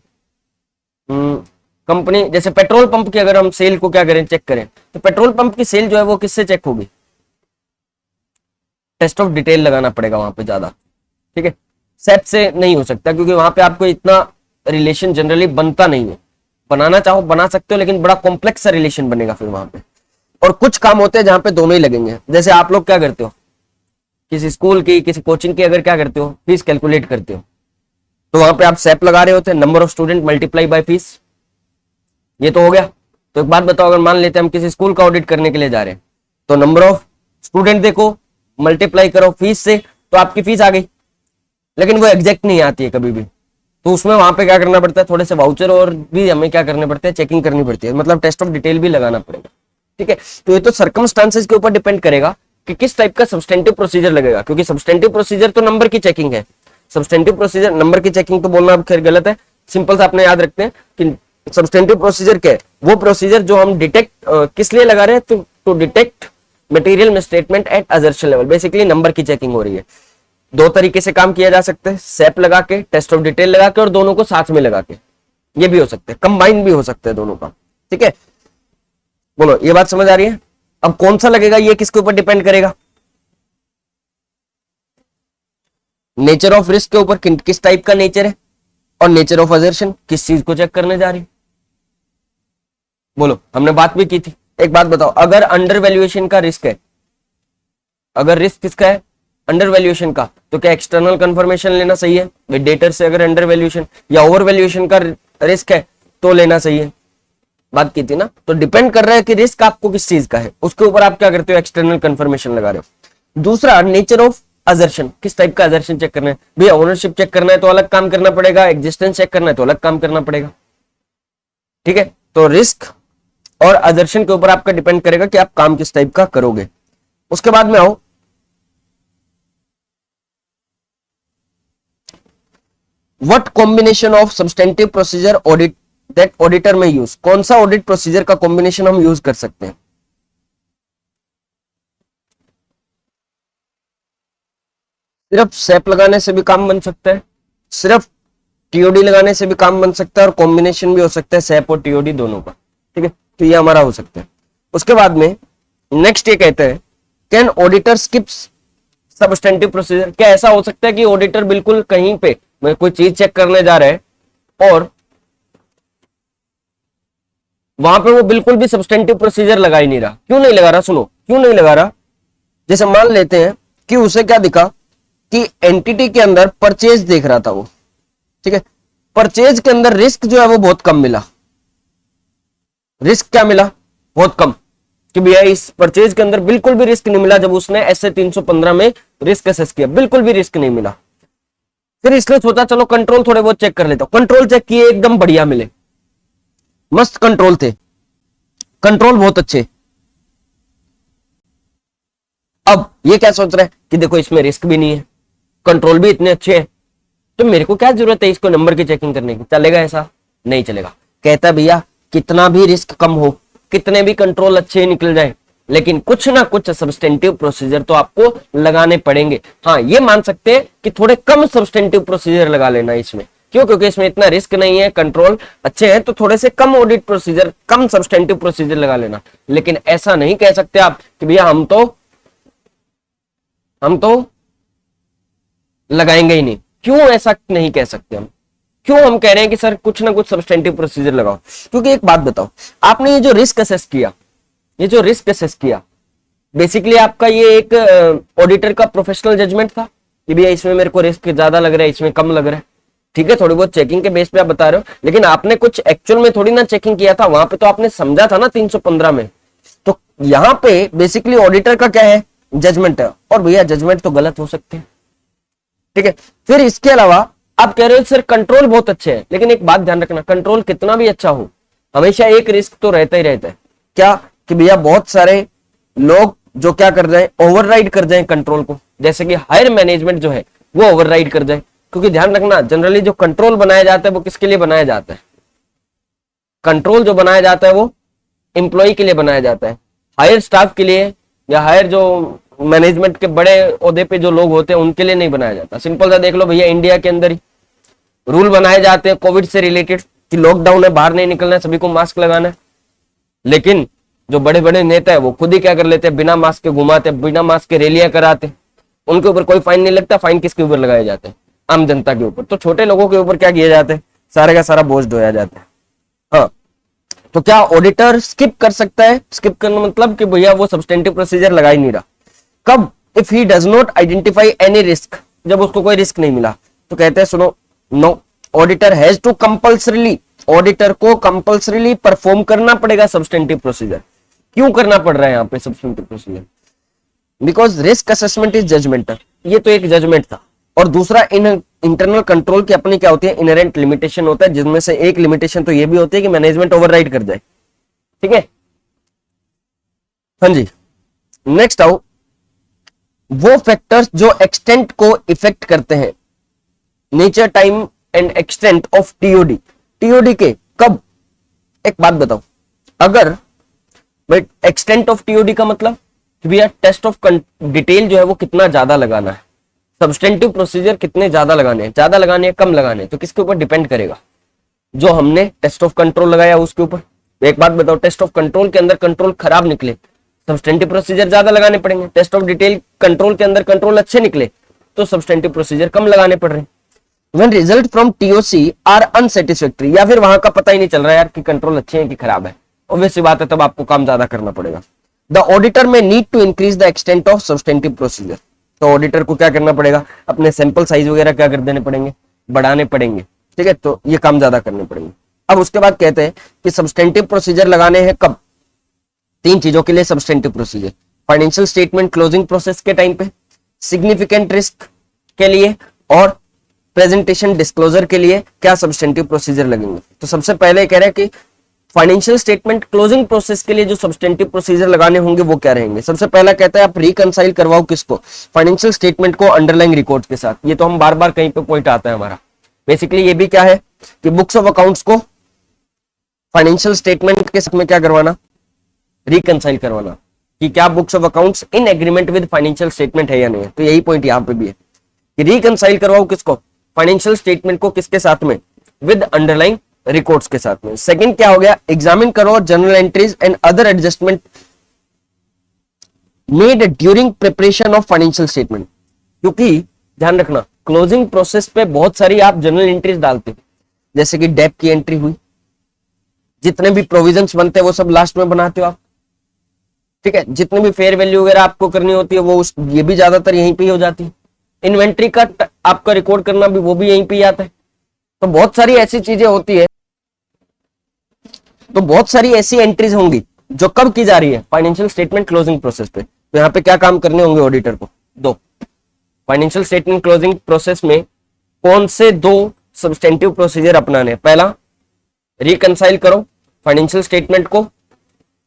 कंपनी जैसे पेट्रोल पंप की अगर हम सेल को क्या करें, चेक करें, तो पेट्रोल पंप की सेल जो है वो किससे चेक होगी, टेस्ट ऑफ डिटेल लगाना पड़ेगा वहां पे ज्यादा, ठीक है। सेप से नहीं हो सकता क्योंकि वहां पे आपको इतना रिलेशन जनरली बनता नहीं है। बनाना चाहो बना सकते हो, लेकिन बड़ा कॉम्प्लेक्स सा रिलेशन बनेगा फिर वहां पे। और कुछ काम होते हैं जहां पे दोनों ही लगेंगे। जैसे आप लोग क्या करते हो, किसी स्कूल की किसी कोचिंग की अगर क्या करते हो, फीस कैलकुलेट करते हो, तो वहां पे आप सेप लगा रहे होते हैं, number of student multiply by fees. ये तो हो गया। तो एक बात बताओ, अगर मान लेते हैं हम किसी स्कूल का ऑडिट करने के लिए जा रहे हैं, तो नंबर ऑफ स्टूडेंट देखो, मल्टीप्लाई करो फीस से, तो आपकी फीस आ गई। लेकिन वो एग्जैक्ट नहीं आती है कभी भी, तो उसमें वहां पे क्या करना पड़ता है, थोड़े से वाउचर और भी हमें क्या करने पड़ते हैं, चेकिंग करनी पड़ती है, मतलब टेस्ट ऑफ डिटेल भी लगाना पड़ेगा, ठीक है। तो ये तो सर्कमस्टांसेस के ऊपर डिपेंड करेगा कि किस टाइप का सब्सटेंटिव प्रोसीजर लगेगा, क्योंकि सब्सटेंटिव प्रोसीजर तो नंबर की चेकिंग है। सब्सटेंटिव प्रोसीजर नंबर की चेकिंग तो बोलना खैर गलत है, सिंपल सा अपने याद रखते हैं कि सब्सटेंटिव प्रोसीजर क्या है, वो प्रोसीजर जो हम डिटेक्ट किस लिए लगा रहे हैं, to detect material misstatement at assertion level. Basically number की चेकिंग हो रही है। दो तरीके से काम किया जा सकता है, सेप लगा के, टेस्ट ऑफ डिटेल लगा के, और दोनों को साथ में लगा के। ये भी हो सकते हैं, कंबाइन भी हो सकते हैं दोनों का, ठीक है। बोलो ये बात समझ आ रही है। अब कौन सा लगेगा ये किसके ऊपर डिपेंड करेगा, नेचर ऑफ रिस्क के ऊपर, किस टाइप का नेचर है, और नेचर ऑफ असर्शन किस चीज को चेक करने जा रही है। बोलो हमने बात भी की थी। एक बात बताओ, अगर अंडर वैल्यूएशन का रिस्क है, अगर रिस्क किसका है, अंडर वैल्यूएशन का, तो क्या एक्सटर्नल कंफर्मेशन लेना सही है डेटर से, अगर अंडर वैल्यूएशन या ओवर वैल्यूएशन का रिस्क है तो लेना सही है, बात की थी ना। तो डिपेंड कर रहा है कि रिस्क आपको किस चीज का है, उसके ऊपर आप क्या करते हो, एक्सटर्नल कंफर्मेशन लगा रहे हो। दूसरा नेचर ऑफ असर्शन, किस टाइप का असर्शन चेक करना है, भैया ओनरशिप चेक करना है तो अलग काम करना पड़ेगा, एग्जिस्टेंस चेक करना है तो अलग काम करना पड़ेगा, ठीक है। तो रिस्क और असर्शन के ऊपर आपका डिपेंड करेगा कि आप काम किस टाइप का करोगे। उसके बाद में आओ, what combination of substantive procedure audit that auditor में यूज, कौन सा ऑडिट प्रोसीजर का कॉम्बिनेशन हम यूज कर सकते हैं। सिर्फ सेप लगाने से भी काम बन सकता है, सिर्फ टीओडी लगाने से भी काम बन सकता है, और कॉम्बिनेशन भी हो सकता है सेप और टीओडी दोनों का, ठीक है। तो ये हमारा हो सकता है। उसके बाद में नेक्स्ट ये कहते हैं, can auditor skips substantive procedure, क्या ऐसा हो सकता है कि ऑडिटर बिल्कुल कहीं पे कोई चीज चेक करने जा रहे हैं और वहां पे वो बिल्कुल भी सब्सटेंटिव प्रोसीजर लगा ही नहीं रहा। क्यों नहीं लगा रहा, सुनो क्यों नहीं लगा रहा। जैसे मान लेते हैं कि उसे क्या दिखा कि एंटिटी के अंदर परचेज देख रहा था वो, ठीक है। परचेज के अंदर रिस्क जो है वो बहुत कम मिला, रिस्क क्या मिला, बहुत कम, कि भैया इस परचेज के अंदर बिल्कुल भी रिस्क नहीं मिला। जब उसने ऐसे 315 में रिस्क असेस किया, बिल्कुल भी रिस्क नहीं मिला। फिर इसलिए सोचा चलो कंट्रोल थोड़े बहुत चेक कर लेता हूं। कंट्रोल चेक किए, एकदम बढ़िया मिले, मस्त कंट्रोल थे, कंट्रोल बहुत अच्छे। अब ये क्या सोच रहा है कि देखो इसमें रिस्क भी नहीं है, कंट्रोल भी इतने अच्छे हैं, तो मेरे को क्या जरूरत है इसको नंबर की चेकिंग करने की। चलेगा ऐसा, नहीं चलेगा। कहता भैया कितना भी रिस्क कम हो, कितने भी कंट्रोल अच्छे निकल जाए, लेकिन कुछ ना कुछ सब्सटेंटिव प्रोसीजर तो आपको लगाने पड़ेंगे। हाँ ये मान सकते हैं कि थोड़े कम सब्सटेंटिव प्रोसीजर लगा लेना इसमें, क्यों, क्योंकि इसमें इतना रिस्क नहीं है, कंट्रोल अच्छे हैं, तो थोड़े से कम ऑडिट प्रोसीजर, कम सब्सटेंटिव प्रोसीजर लगा लेना। लेकिन ऐसा नहीं कह सकते आप कि भैया हम तो लगाएंगे ही नहीं। क्यों ऐसा नहीं कह सकते हम, क्यों हम कह रहे हैं कि सर कुछ ना कुछ सब्सटेंटिव प्रोसीजर लगाओ। क्योंकि एक बात बताओ, आपने ये जो रिस्क असेस किया, ये जो रिस्क असेस किया, बेसिकली आपका ये एक ऑडिटर का प्रोफेशनल जजमेंट था कि भैया इसमें मेरे को रिस्क ज्यादा लग रहा है, इसमें कम लग रहा है, ठीक है। थोड़ी बहुत चेकिंग के बेस पे आप बता रहे हो, लेकिन आपने कुछ एक्चुअल में थोड़ी ना चेकिंग किया था। वहां पे तो आपने समझा था ना 315 में। तो यहां पे बेसिकली ऑडिटर का क्या है, जजमेंट है, और भैया जजमेंट तो गलत हो सकते हैं, ठीक है। फिर इसके अलावा आप कह रहे हो सर कंट्रोल बहुत अच्छे है, लेकिन एक बात ध्यान रखना, कंट्रोल कितना भी अच्छा हो, हमेशा एक रिस्क तो रहता ही रहता है। क्या, कि भैया बहुत सारे लोग जो क्या कर रहे हैं, ओवरराइड कर जाए कंट्रोल को, जैसे कि हायर मैनेजमेंट जो है वो ओवरराइड कर जाए। क्योंकि ध्यान रखना, जनरली जो कंट्रोल बनाया जाता है वो किसके लिए बनाया जाता है, कंट्रोल जो बनाया जाता है वो एम्प्लॉय के लिए बनाया जाता है, हायर स्टाफ के लिए या हायर जो मैनेजमेंट के बड़े ओहदे पे जो लोग होते हैं उनके लिए नहीं बनाया जाता। सिंपल सा देख लो भैया, इंडिया के अंदर ही रूल बनाए जाते हैं कोविड से रिलेटेड कि लॉकडाउन है, बाहर नहीं निकलना है, सभी को मास्क लगाना है, लेकिन जो बड़े बड़े नेता है वो खुद ही क्या कर लेते हैं, बिना मास्क के घुमाते, बिना मास्क के रैलियां कराते, उनके ऊपर कोई फाइन नहीं लगता। फाइन किसके ऊपर लगाए जाते हैं? आम जनता के ऊपर। तो छोटे लोगों के ऊपर क्या किया जाता है, सारे का सारा बोझ ढोया जाता है। हाँ, तो क्या ऑडिटर स्किप कर सकता है? स्किप करना मतलब कि भैया वो सब्सटेंटिव प्रोसीजर लगा ही नहीं रहा। कब? If he does not identify any risk, जब उसको कोई रिस्क नहीं मिला तो कहते हैं सुनो, no, auditor has to compulsorily, auditor को कंपल्सरीली परफॉर्म करना पड़ेगा सब्सटेंटिव प्रोसीजर। क्यों करना पड़ रहा है यहाँ पे substantive procedure? Because risk assessment is judgmental, ये तो एक जजमेंट था। और दूसरा, इंटरनल कंट्रोल की अपनी क्या होती है, इनहेरेंट लिमिटेशन होता है, जिनमें से एक लिमिटेशन तो ये भी होती है कि मैनेजमेंट ओवरराइड कर जाए। ठीक है, हाँ जी। नेक्स्ट आओ, वो फैक्टर्स जो एक्सटेंट को इफेक्ट करते हैं, nature, time and extent of TOD. TOD के कब? एक बात बताओ, अगर बट एक्सटेंट ऑफ टीओडी का मतलब कि भैया टेस्ट ऑफ डिटेल जो है वो कितना ज्यादा लगाना है, सब्सटेंटिव प्रोसीजर कितने ज्यादा लगाने हैं, ज्यादा लगाने हैं, कम लगाने हैं, तो किसके ऊपर डिपेंड करेगा? जो हमने टेस्ट ऑफ कंट्रोल लगाया उसके ऊपर। एक बात बताओ, टेस्ट ऑफ कंट्रोल के अंदर कंट्रोल खराब निकले, सब्सटेंटिव प्रोसीजर ज्यादा लगाने पड़ेंगे। टेस्ट ऑफ डिटेल कंट्रोल के अंदर कंट्रोल अच्छे निकले तो सब्सटेंटिव प्रोसीजर कम लगाने पड़ रहे हैं। When result from TOC are unsatisfactory, या फिर वहां का पता ही नहीं चल रहा है यार कि कंट्रोल अच्छे हैं कि खराब है, ऑब्वियस सी बात है, तब आपको काम ज्यादा करना पड़ेगा। The auditor may need to increase the extent of substantive procedure, तो ऑडिटर को क्या करना पड़ेगा, अपने सैंपल साइज वगैरह क्या कर देने पड़ेंगे, बढ़ाने पड़ेंगे। ठीक है, तो ये काम ज्यादा करने पड़ेंगे। अब उसके बाद कहते हैं कि सब्सटेंटिव प्रोसीजर लगाने हैं कब? तीन चीजों के लिए substantive procedure, financial statement closing process के टाइम पे, सिग्निफिकेंट रिस्क के लिए और प्रेजेंटेशन डिस्क्लोजर के लिए क्या सब्सटेंटिव प्रोसीजर लगेंगे। तो सबसे पहले कह रहे हैं कि फाइनेंशियल स्टेटमेंट क्लोजिंग प्रोसेस के लिए जो सब्सटेंटिव प्रोसीजर लगाने होंगे वो क्या रहेंगे। सबसे पहला कहता है आप रिकंसाइल करवाओ किसको, फाइनेंशियल स्टेटमेंट को अंडरलाइंग रिकॉर्ड के साथ। ये तो हम बार बार कहीं पे पॉइंट आता है हमारा। बेसिकली ये भी क्या है कि बुक्स ऑफ अकाउंट्स को फाइनेंशियल स्टेटमेंट के साथ में क्या करवाना, रिकंसाइल करवाना, कि क्या books of accounts in agreement with financial statement है या नहीं है। तो यही पॉइंट यहाँ पे भी है कि रिकंसाइल करवाओ किसको, फाइनेंशियल स्टेटमेंट को किसके साथ में, विद अंडरलाइंग रिकॉर्ड्स के साथ में। सेकंड क्या हो गया, एग्जामिन करो journal entries and other adjustment made during preparation of financial statement. क्योंकि ध्यान रखना, क्लोजिंग प्रोसेस पे बहुत सारी आप जर्नल एंट्रीज डालते हो, जैसे कि डेप की एंट्री हुई, जितने भी प्रोविजंस बनते हैं वो सब लास्ट में बनाते हो आप। ठीक है, जितने भी फेयर वैल्यू वगैरह आपको करनी होती है वो ये भी ज्यादातर यहीं पे ही हो जाती है। इन्वेंट्री का आपका रिकॉर्ड करना भी वो भी यहीं पे ही आता है। तो बहुत सारी ऐसी चीजें होती है, तो बहुत सारी ऐसी एंट्रीज होंगी जो कब की जा रही है, फाइनेंशियल स्टेटमेंट क्लोजिंग प्रोसेस पे। तो यहाँ पे क्या काम करने होंगे ऑडिटर को, दो, फाइनेंशियल स्टेटमेंट क्लोजिंग प्रोसेस में कौन से दो सब्सटेंटिव प्रोसीजर अपनाने। पहला, रिकंसाइल करो फाइनेंशियल स्टेटमेंट को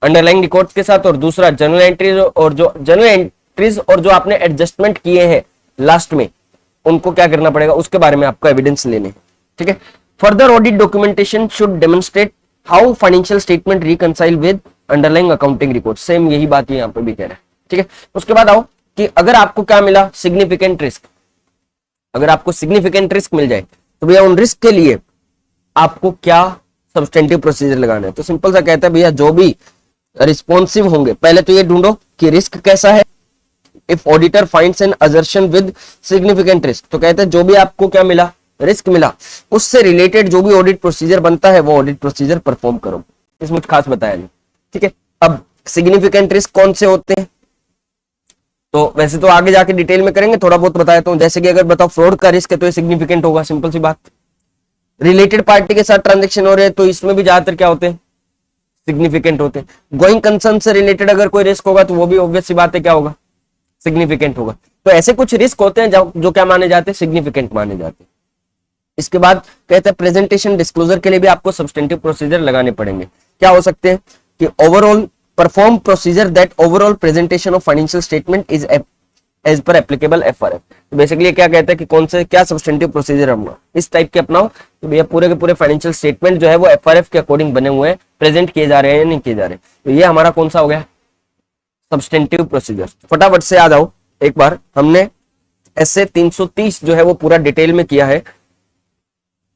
अंडरलाइंग रिकॉर्ड्स के साथ, और दूसरा जर्नल एंट्रीज और जो आपने एडजस्टमेंट किए हैं लास्ट में उनको क्या करना पड़ेगा, उसके बारे में आपको एविडेंस लेने। ठीक है, further audit documentation should demonstrate how financial statement reconcile with underlying accounting record. Same यही बात यहाँ पे भी कह रहे हैं। ठीक है, उसके बाद आओ कि अगर आपको क्या मिला, सिग्निफिकेंट रिस्क। अगर आपको सिग्निफिकेंट रिस्क मिल जाए तो भैया उन रिस्क के लिए आपको क्या सब्सटेंटिव प्रोसीजर लगाना है। तो सिंपल सा कहता है भैया जो भी रिस्पॉन्सिव होंगे, पहले तो ये ढूंढो कि रिस्क कैसा है। If auditor finds an assertion with significant risk, तो कहते हैं जो भी आपको क्या मिला, रिस्क मिला, उससे रिलेटेड जो भी ऑडिट प्रोसीजर बनता है वो ऑडिट प्रोसीजर परफॉर्म करो। इसमें खास बताया नहीं। ठीक है, अब सिग्निफिकेंट रिस्क कौन से होते हैं, तो वैसे तो आगे जाके डिटेल में करेंगे, थोड़ा बहुत बताया तो जैसे कि अगर बताओ फ्रॉड का रिस्क है तो ये सिग्निफिकेंट होगा, सिंपल सी बात। रिलेटेड पार्टी के साथ ट्रांजेक्शन हो रहे हैं तो इसमें भी ज्यादातर क्या होते हैं, सिग्निफिकेंट होते हैं। गोइंग कंसर्न से रिलेटेड अगर कोई रिस्क होगा तो वो भी ऑब्वियस सी बात है क्या होगा, सिग्निफिकेंट होगा। तो ऐसे कुछ रिस्क होते हैं जो क्या माने जाते हैं, सिग्निफिकेंट माने जाते हैं। इसके बाद कहते हैं प्रेजेंटेशन डिस्क्लोजर के लिए भी आपको सब्सटेंटिव प्रोसीजर लगाने पड़ेंगे। क्या हो सकते हैं कि overall perform procedure that overall presentation of financial statement is as per applicable FRF. तो बेसिकली क्या कहते हैं कि कौन से क्या सब्सटेंटिव प्रोसीजर हम इस टाइप के अपनाओ तो भैया पूरे के पूरे फाइनेंशियल स्टेटमेंट जो है वो एफआरएफ के अकॉर्डिंग बने हुए हैं, प्रेजेंट किए जा रहे हैं या नहीं किए जा रहे। तो ये हमारा कौन सा हो गया सब्सटेंटिव प्रोसीजर। फटाफट से आ जाओ, एक बार हमने ऐसे 330 जो है वो पूरा डिटेल में किया है,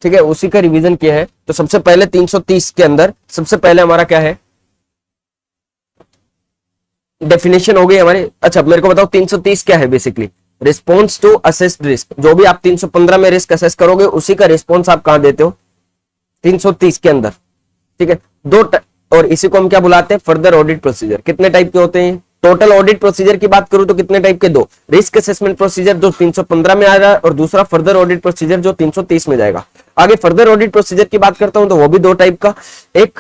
ठीक है, उसी का रिवीजन किया है। तो सबसे पहले 330 के अंदर सबसे पहले हमारा क्या है डेफिनेशन हो गई हमारी। अच्छा मेरे को बताओ 330 क्या है basically, response to assessed risk. जो भी आप 315 में रिस्क असेस करोगे उसी का रिस्पॉन्स आप कहां देते हो 330 के अंदर, ठीक है। और इसी को हम क्या बुलाते हैं फर्दर ऑडिट प्रोसीजर। कितने टाइप के होते हैं, टोटल ऑडिट प्रोसीजर की बात करूं तो कितने टाइप के, दो, रिस्क असेसमेंट प्रोसीजर जो 315 में आ रहा है और दूसरा फर्दर ऑडिट प्रोसीजर जो 330 में जाएगा। आगे फर्दर ऑडिट प्रोसीजर की बात करता हूं तो वो भी दो टाइप का, एक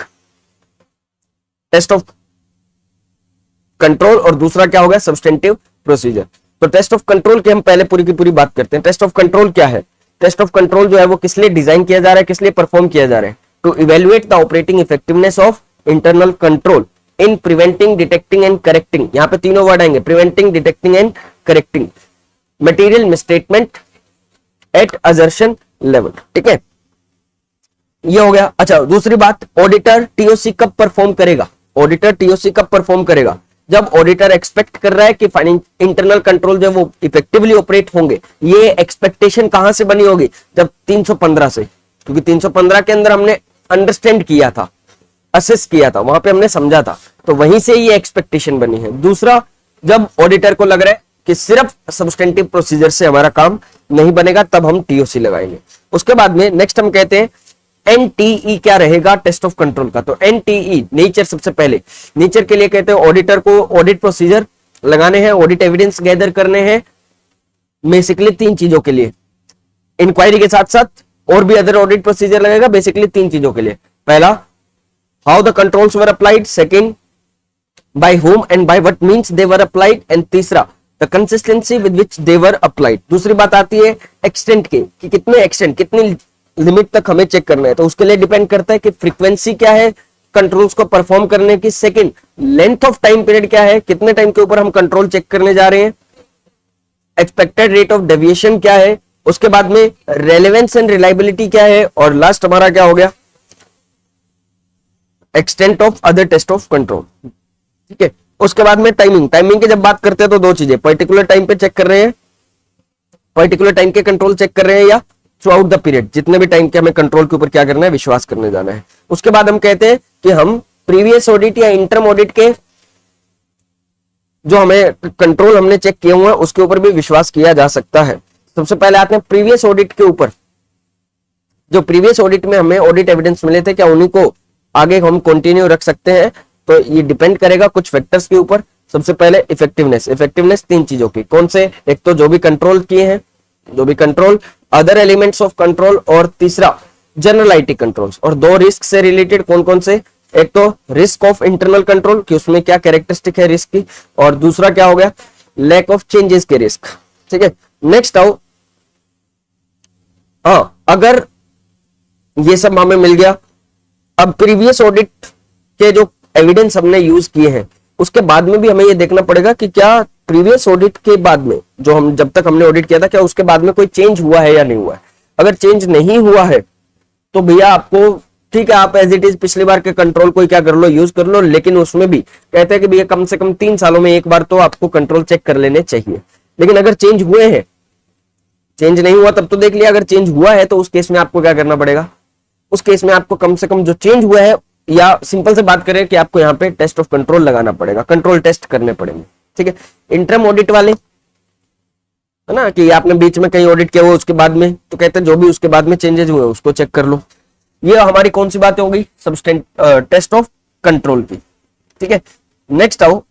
टेस्ट ऑफ कंट्रोल और दूसरा क्या होगा सब्सटेंटिव प्रोसीजर। तो टेस्ट ऑफ कंट्रोल की हम पहले पूरी की पूरी बात करते हैं। टेस्ट ऑफ कंट्रोल क्या है, टेस्ट ऑफ कंट्रोल जो है वो किस लिए डिजाइन किया जा रहा है, किस लिए परफॉर्म किया जा रहा है, to evaluate the operating effectiveness of internal control in preventing, detecting and correcting. यहां पे तीनों वर्ड आएंगे, preventing, detecting and correcting material misstatement at assertion level, ठीक है, ये हो गया। अच्छा दूसरी बात, ऑडिटर टीओसी कब परफॉर्म करेगा, ऑडिटर टीओसी कब परफॉर्म करेगा, जब ऑडिटर एक्सपेक्ट कर रहा है कि इंटरनल कंट्रोल जो वो इफेक्टिवली ऑपरेट होंगे। ये एक्सपेक्टेशन कहां से बनी होगी, जब 315 से, क्योंकि 315 के अंदर हमने अंडरस्टैंड किया था, असेस किया था, वहां पे हमने समझा था, तो वहीं से ये एक्सपेक्टेशन बनी है। दूसरा, जब ऑडिटर को लग रहा है कि सिर्फ सब्सटेंटिव प्रोसीजर से हमारा काम नहीं बनेगा तब हम टीओसी लगाएंगे। उसके बाद में नेक्स्ट हम कहते हैं एनटीई क्या रहेगा टेस्ट ऑफ कंट्रोल का। तो एनटीई नेचर, सबसे पहले नेचर के लिए कहते हैं ऑडिटर को ऑडिट प्रोसीजर लगाने हैं, ऑडिट एविडेंस गैदर करने हैं, बेसिकली तीन चीजों के लिए, इंक्वायरी के साथ साथ और भी अदर ऑडिट प्रोसीजर लगेगा, बेसिकली तीन चीजों के लिए। पहला, how the controls were applied, second, by whom and by what means they were applied, and तीसरा, the consistency with which they were applied। दूसरी बात आती है एक्सटेंट की, कि कितने एक्सटेंट, कितनी लिमिट तक हमें चेक करना है, तो उसके लिए डिपेंड करता है कि फ्रीक्वेंसी क्या है कंट्रोल्स को परफॉर्म करने की, second length of time period क्या है, कितने टाइम के ऊपर हम कंट्रोल चेक करने जा रहे हैं, एक्सपेक्टेड रेट ऑफ डेविएशन क्या है, उसके बाद में रेलेवेंस एंड रिलायबिलिटी क्या है, और लास्ट हमारा क्या हो गया extent of other test of control, ठीक है। उसके बाद में टाइमिंग, टाइमिंग की जब बात करते हैं तो दो चीजें, पर्टिकुलर टाइम पे चेक कर रहे हैं, पर्टिकुलर टाइम के कंट्रोल चेक कर रहे हैं, या थ्रू आउट द पीरियड, जितने भी टाइम के हमें कंट्रोल के ऊपर क्या करना है विश्वास करने जाना है। उसके बाद हम कहते हैं कि हम प्रीवियस ऑडिट या इंटरम ऑडिट के जो हमें कंट्रोल हमने चेक किए हुए हैं उसके ऊपर भी विश्वास किया जा सकता है। सबसे पहले आते हैं प्रीवियस ऑडिट के ऊपर, जो प्रीवियस ऑडिट में हमें ऑडिट एविडेंस मिले थे, क्या उन्हीं को आगे हम कंटिन्यू रख सकते हैं, तो ये डिपेंड करेगा कुछ फैक्टर्स के ऊपर। सबसे पहले इफेक्टिवनेस, इफेक्टिवनेस तीन चीजों की, कौन से, एक तो जो भी कंट्रोल किए हैं, जो भी control, other elements of control, और तीसरा जनरल आईटी कंट्रोल्स। और दो रिस्क से रिलेटेड कौन कौन से, एक तो रिस्क ऑफ इंटरनल कंट्रोल कि उसमें क्या कैरेक्टरिस्टिक है रिस्क की, और दूसरा क्या हो गया लैक ऑफ चेंजेस के रिस्क, ठीक है। नेक्स्ट आओ, हाँ अगर ये सब हमें मिल गया, अब प्रीवियस ऑडिट के जो एविडेंस हमने यूज किए हैं उसके बाद में भी हमें ये देखना पड़ेगा कि क्या प्रीवियस ऑडिट के बाद में जो हम जब तक हमने ऑडिट किया था क्या उसके बाद में कोई चेंज हुआ है या नहीं हुआ है। अगर चेंज नहीं हुआ है तो भैया आपको ठीक है, आप एज इट इज पिछली बार के कंट्रोल को क्या कर लो, यूज कर लो, लेकिन उसमें भी कहते हैं कि भैया कम से कम 3 सालों में एक बार तो आपको कंट्रोल चेक कर लेने चाहिए। लेकिन अगर चेंज हुए हैं, चेंज नहीं हुआ तब तो देख लिया, अगर चेंज हुआ है तो उस केस में आपको क्या करना पड़ेगा, उस केस में आपको कम से कम जो चेंज हुआ है, या सिंपल से बात करें कि आपको यहाँ पे टेस्ट ऑफ कंट्रोल लगाना पड़ेगा, कंट्रोल टेस्ट करने पड़ेंगे, ठीक है। इंटरम ऑडिट वाले है ना, कि आपने बीच में कहीं ऑडिट किया हुआ उसके बाद में, तो कहते हैं जो भी उसके बाद में चेंजेस हुए उसको चेक कर लो। ये हमारी कौन सी बातें हो गई, सब्सटेंट टेस्ट ऑफ कंट्रोल की, ठीक है। नेक्स्ट आओ,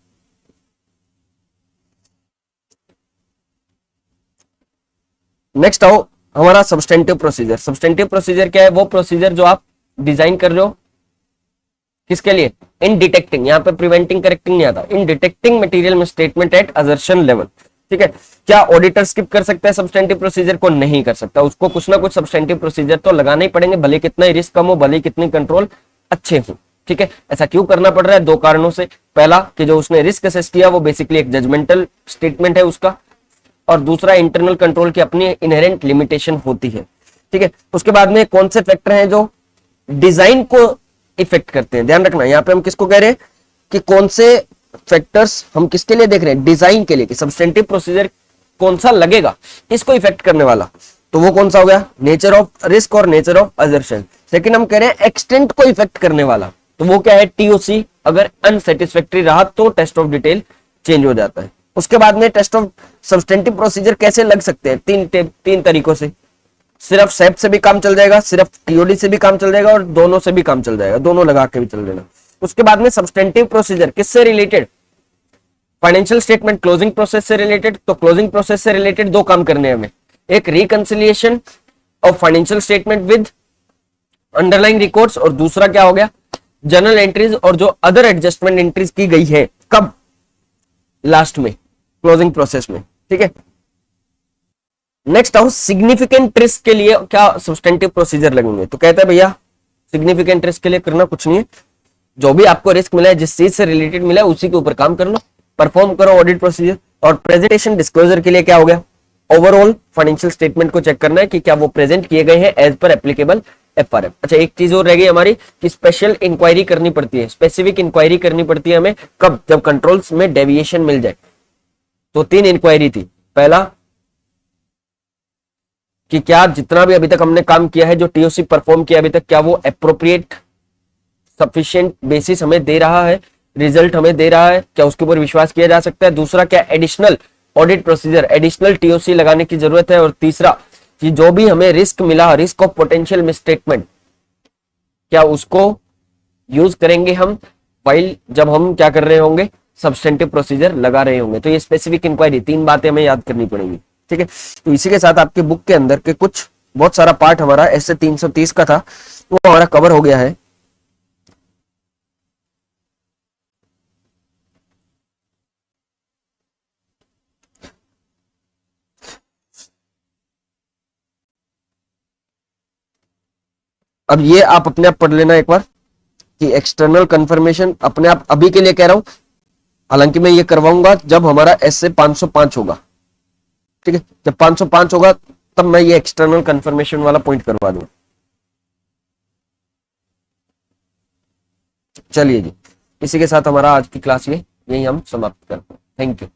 नेक्स्ट आओ हमारा सब्सटेंटिव प्रोसीजर। सब्सटेंटिव प्रोसीजर क्या है, वो प्रोसीजर जो आप डिजाइन कर रहे हो किसके लिए, इन डिटेक्टिंग, यहाँ पे प्रिवेंटिंग करेक्टिंग नहीं आता, in detecting material misstatement at assertion level, ठीक है। क्या ऑडिटर स्किप कर सकता है सब्सटेंटिव प्रोसीजर को, नहीं कर सकता, उसको कुछ ना कुछ सब्सटेंटिव प्रोसीजर तो लगाने ही पड़ेंगे, भले कितना ही रिस्क कम हो, भले कितनी कंट्रोल अच्छे हो, ठीक है। ऐसा क्यों करना पड़ रहा है, दो कारणों से। पहला कि जो उसने रिस्क असेस किया वो बेसिकली एक जजमेंटल स्टेटमेंट है उसका, और दूसरा इंटरनल कंट्रोल की अपनी इनहेरेंट लिमिटेशन होती है। ठीक है, उसके बाद में कौन से फैक्टर हैं जो डिजाइन को इफेक्ट करते हैं, ध्यान रखना यहाँ पे हम किसको कह रहे हैं कि कौन से फैक्टर्स हम किसके लिए देख रहे हैं, डिजाइन के लिए, कि सब्सटेंटिव प्रोसीजर कौन सा लगेगा इसको इफेक्ट करने वाला, तो वो कौन सा हो गया, नेचर ऑफ रिस्क और नेचर ऑफ असर्शन। सेकंड हम कह रहे हैं एक्सटेंट को इफेक्ट करने वाला, तो वो क्या है, टीओसी। अगर अनसेटिस्फैक्टरी रहा तो टेस्ट ऑफ डिटेल चेंज हो जाता है। उसके बाद में टेस्ट ऑफ सब्सटेंटिव प्रोसीजर कैसे लग सकते हैं, तीन तरीकों से, सिर्फ सेप से भी काम चल जाएगा, सिर्फ टीओडी से भी काम चल जाएगा और दोनों से भी काम चल जाएगा, दोनों लगा के भी चल देना। उसके बाद में सब्सटेंटिव प्रोसीजर किससे related, financial statement closing process से रिलेटेड, तो क्लोजिंग प्रोसेस से रिलेटेड दो काम करने हैं हमें, एक reconciliation of financial statement with underlying records और दूसरा क्या हो गया, जर्नल एंट्रीज और जो अदर एडजस्टमेंट एंट्रीज की गई है, कब, लास्ट में, क्लोजिंग प्रोसेस में। ठीक है, नेक्स्ट आओ सिग्निफिकेंट रिस्क के लिए क्या सब्सटेंटिव प्रोसीजर लगेंगे, तो कहता है भैया सिग्निफिकेंट रिस्क के लिए करना कुछ नहीं है, जो भी आपको रिस्क मिला है, जिस चीज से रिलेटेड मिला है उसी के ऊपर काम कर लो, परफॉर्म करो ऑडिट प्रोसीजर। और प्रेजेंटेशन डिस्क्लोजर के लिए क्या हो गया, ओवरऑल फाइनेंशियल स्टेटमेंट को चेक करना है कि क्या वो प्रेजेंट किए गए हैं एज पर एप्लीकेबल एफआरएफ। अच्छा, एक चीज और रह गई हमारी कि स्पेशल इंक्वायरी करनी पड़ती है, स्पेसिफिक इंक्वायरी करनी पड़ती है हमें, कब, जब कंट्रोल्स में डेविएशन मिल जाए। तो 3 इंक्वायरी थी, पहला कि क्या जितना भी अभी तक हमने काम किया है, जो टीओसी परफॉर्म किया अभी तक, क्या वो एप्रोप्रिएट सफिशिएंट बेसिस हमें दे रहा है, रिजल्ट हमें दे रहा है, क्या उसके ऊपर विश्वास किया जा सकता है। दूसरा, क्या additional audit procedure, additional TOC लगाने की जरूरत है। और तीसरा कि जो भी हमें रिस्क मिला, रिस्क ऑफ पोटेंशियल मिसस्टेटमेंट, क्या उसको यूज करेंगे हम फाइल जब हम क्या कर रहे होंगे, सब्सटेंटिव प्रोसीजर लगा रहे होंगे। तो ये स्पेसिफिक इंक्वायरी, 3 बातें हमें याद करनी पड़ेंगी। ठीक है, तो इसी के साथ आपके बुक के अंदर के कुछ बहुत सारा पार्ट हमारा ऐसे 330 का था वो हमारा कवर हो गया है। अब ये आप अपने आप पढ़ लेना एक बार कि एक्सटर्नल कंफर्मेशन अपने आप अभी के लिए कह रहा हूं, हालांकि मैं ये करवाऊंगा जब हमारा एस से 505 होगा। ठीक है, जब 505 होगा तब मैं ये एक्सटर्नल कंफर्मेशन वाला पॉइंट करवा दूंगा। चलिए जी, इसी के साथ हमारा आज की क्लास यही हम समाप्त करते हैं। Thank you.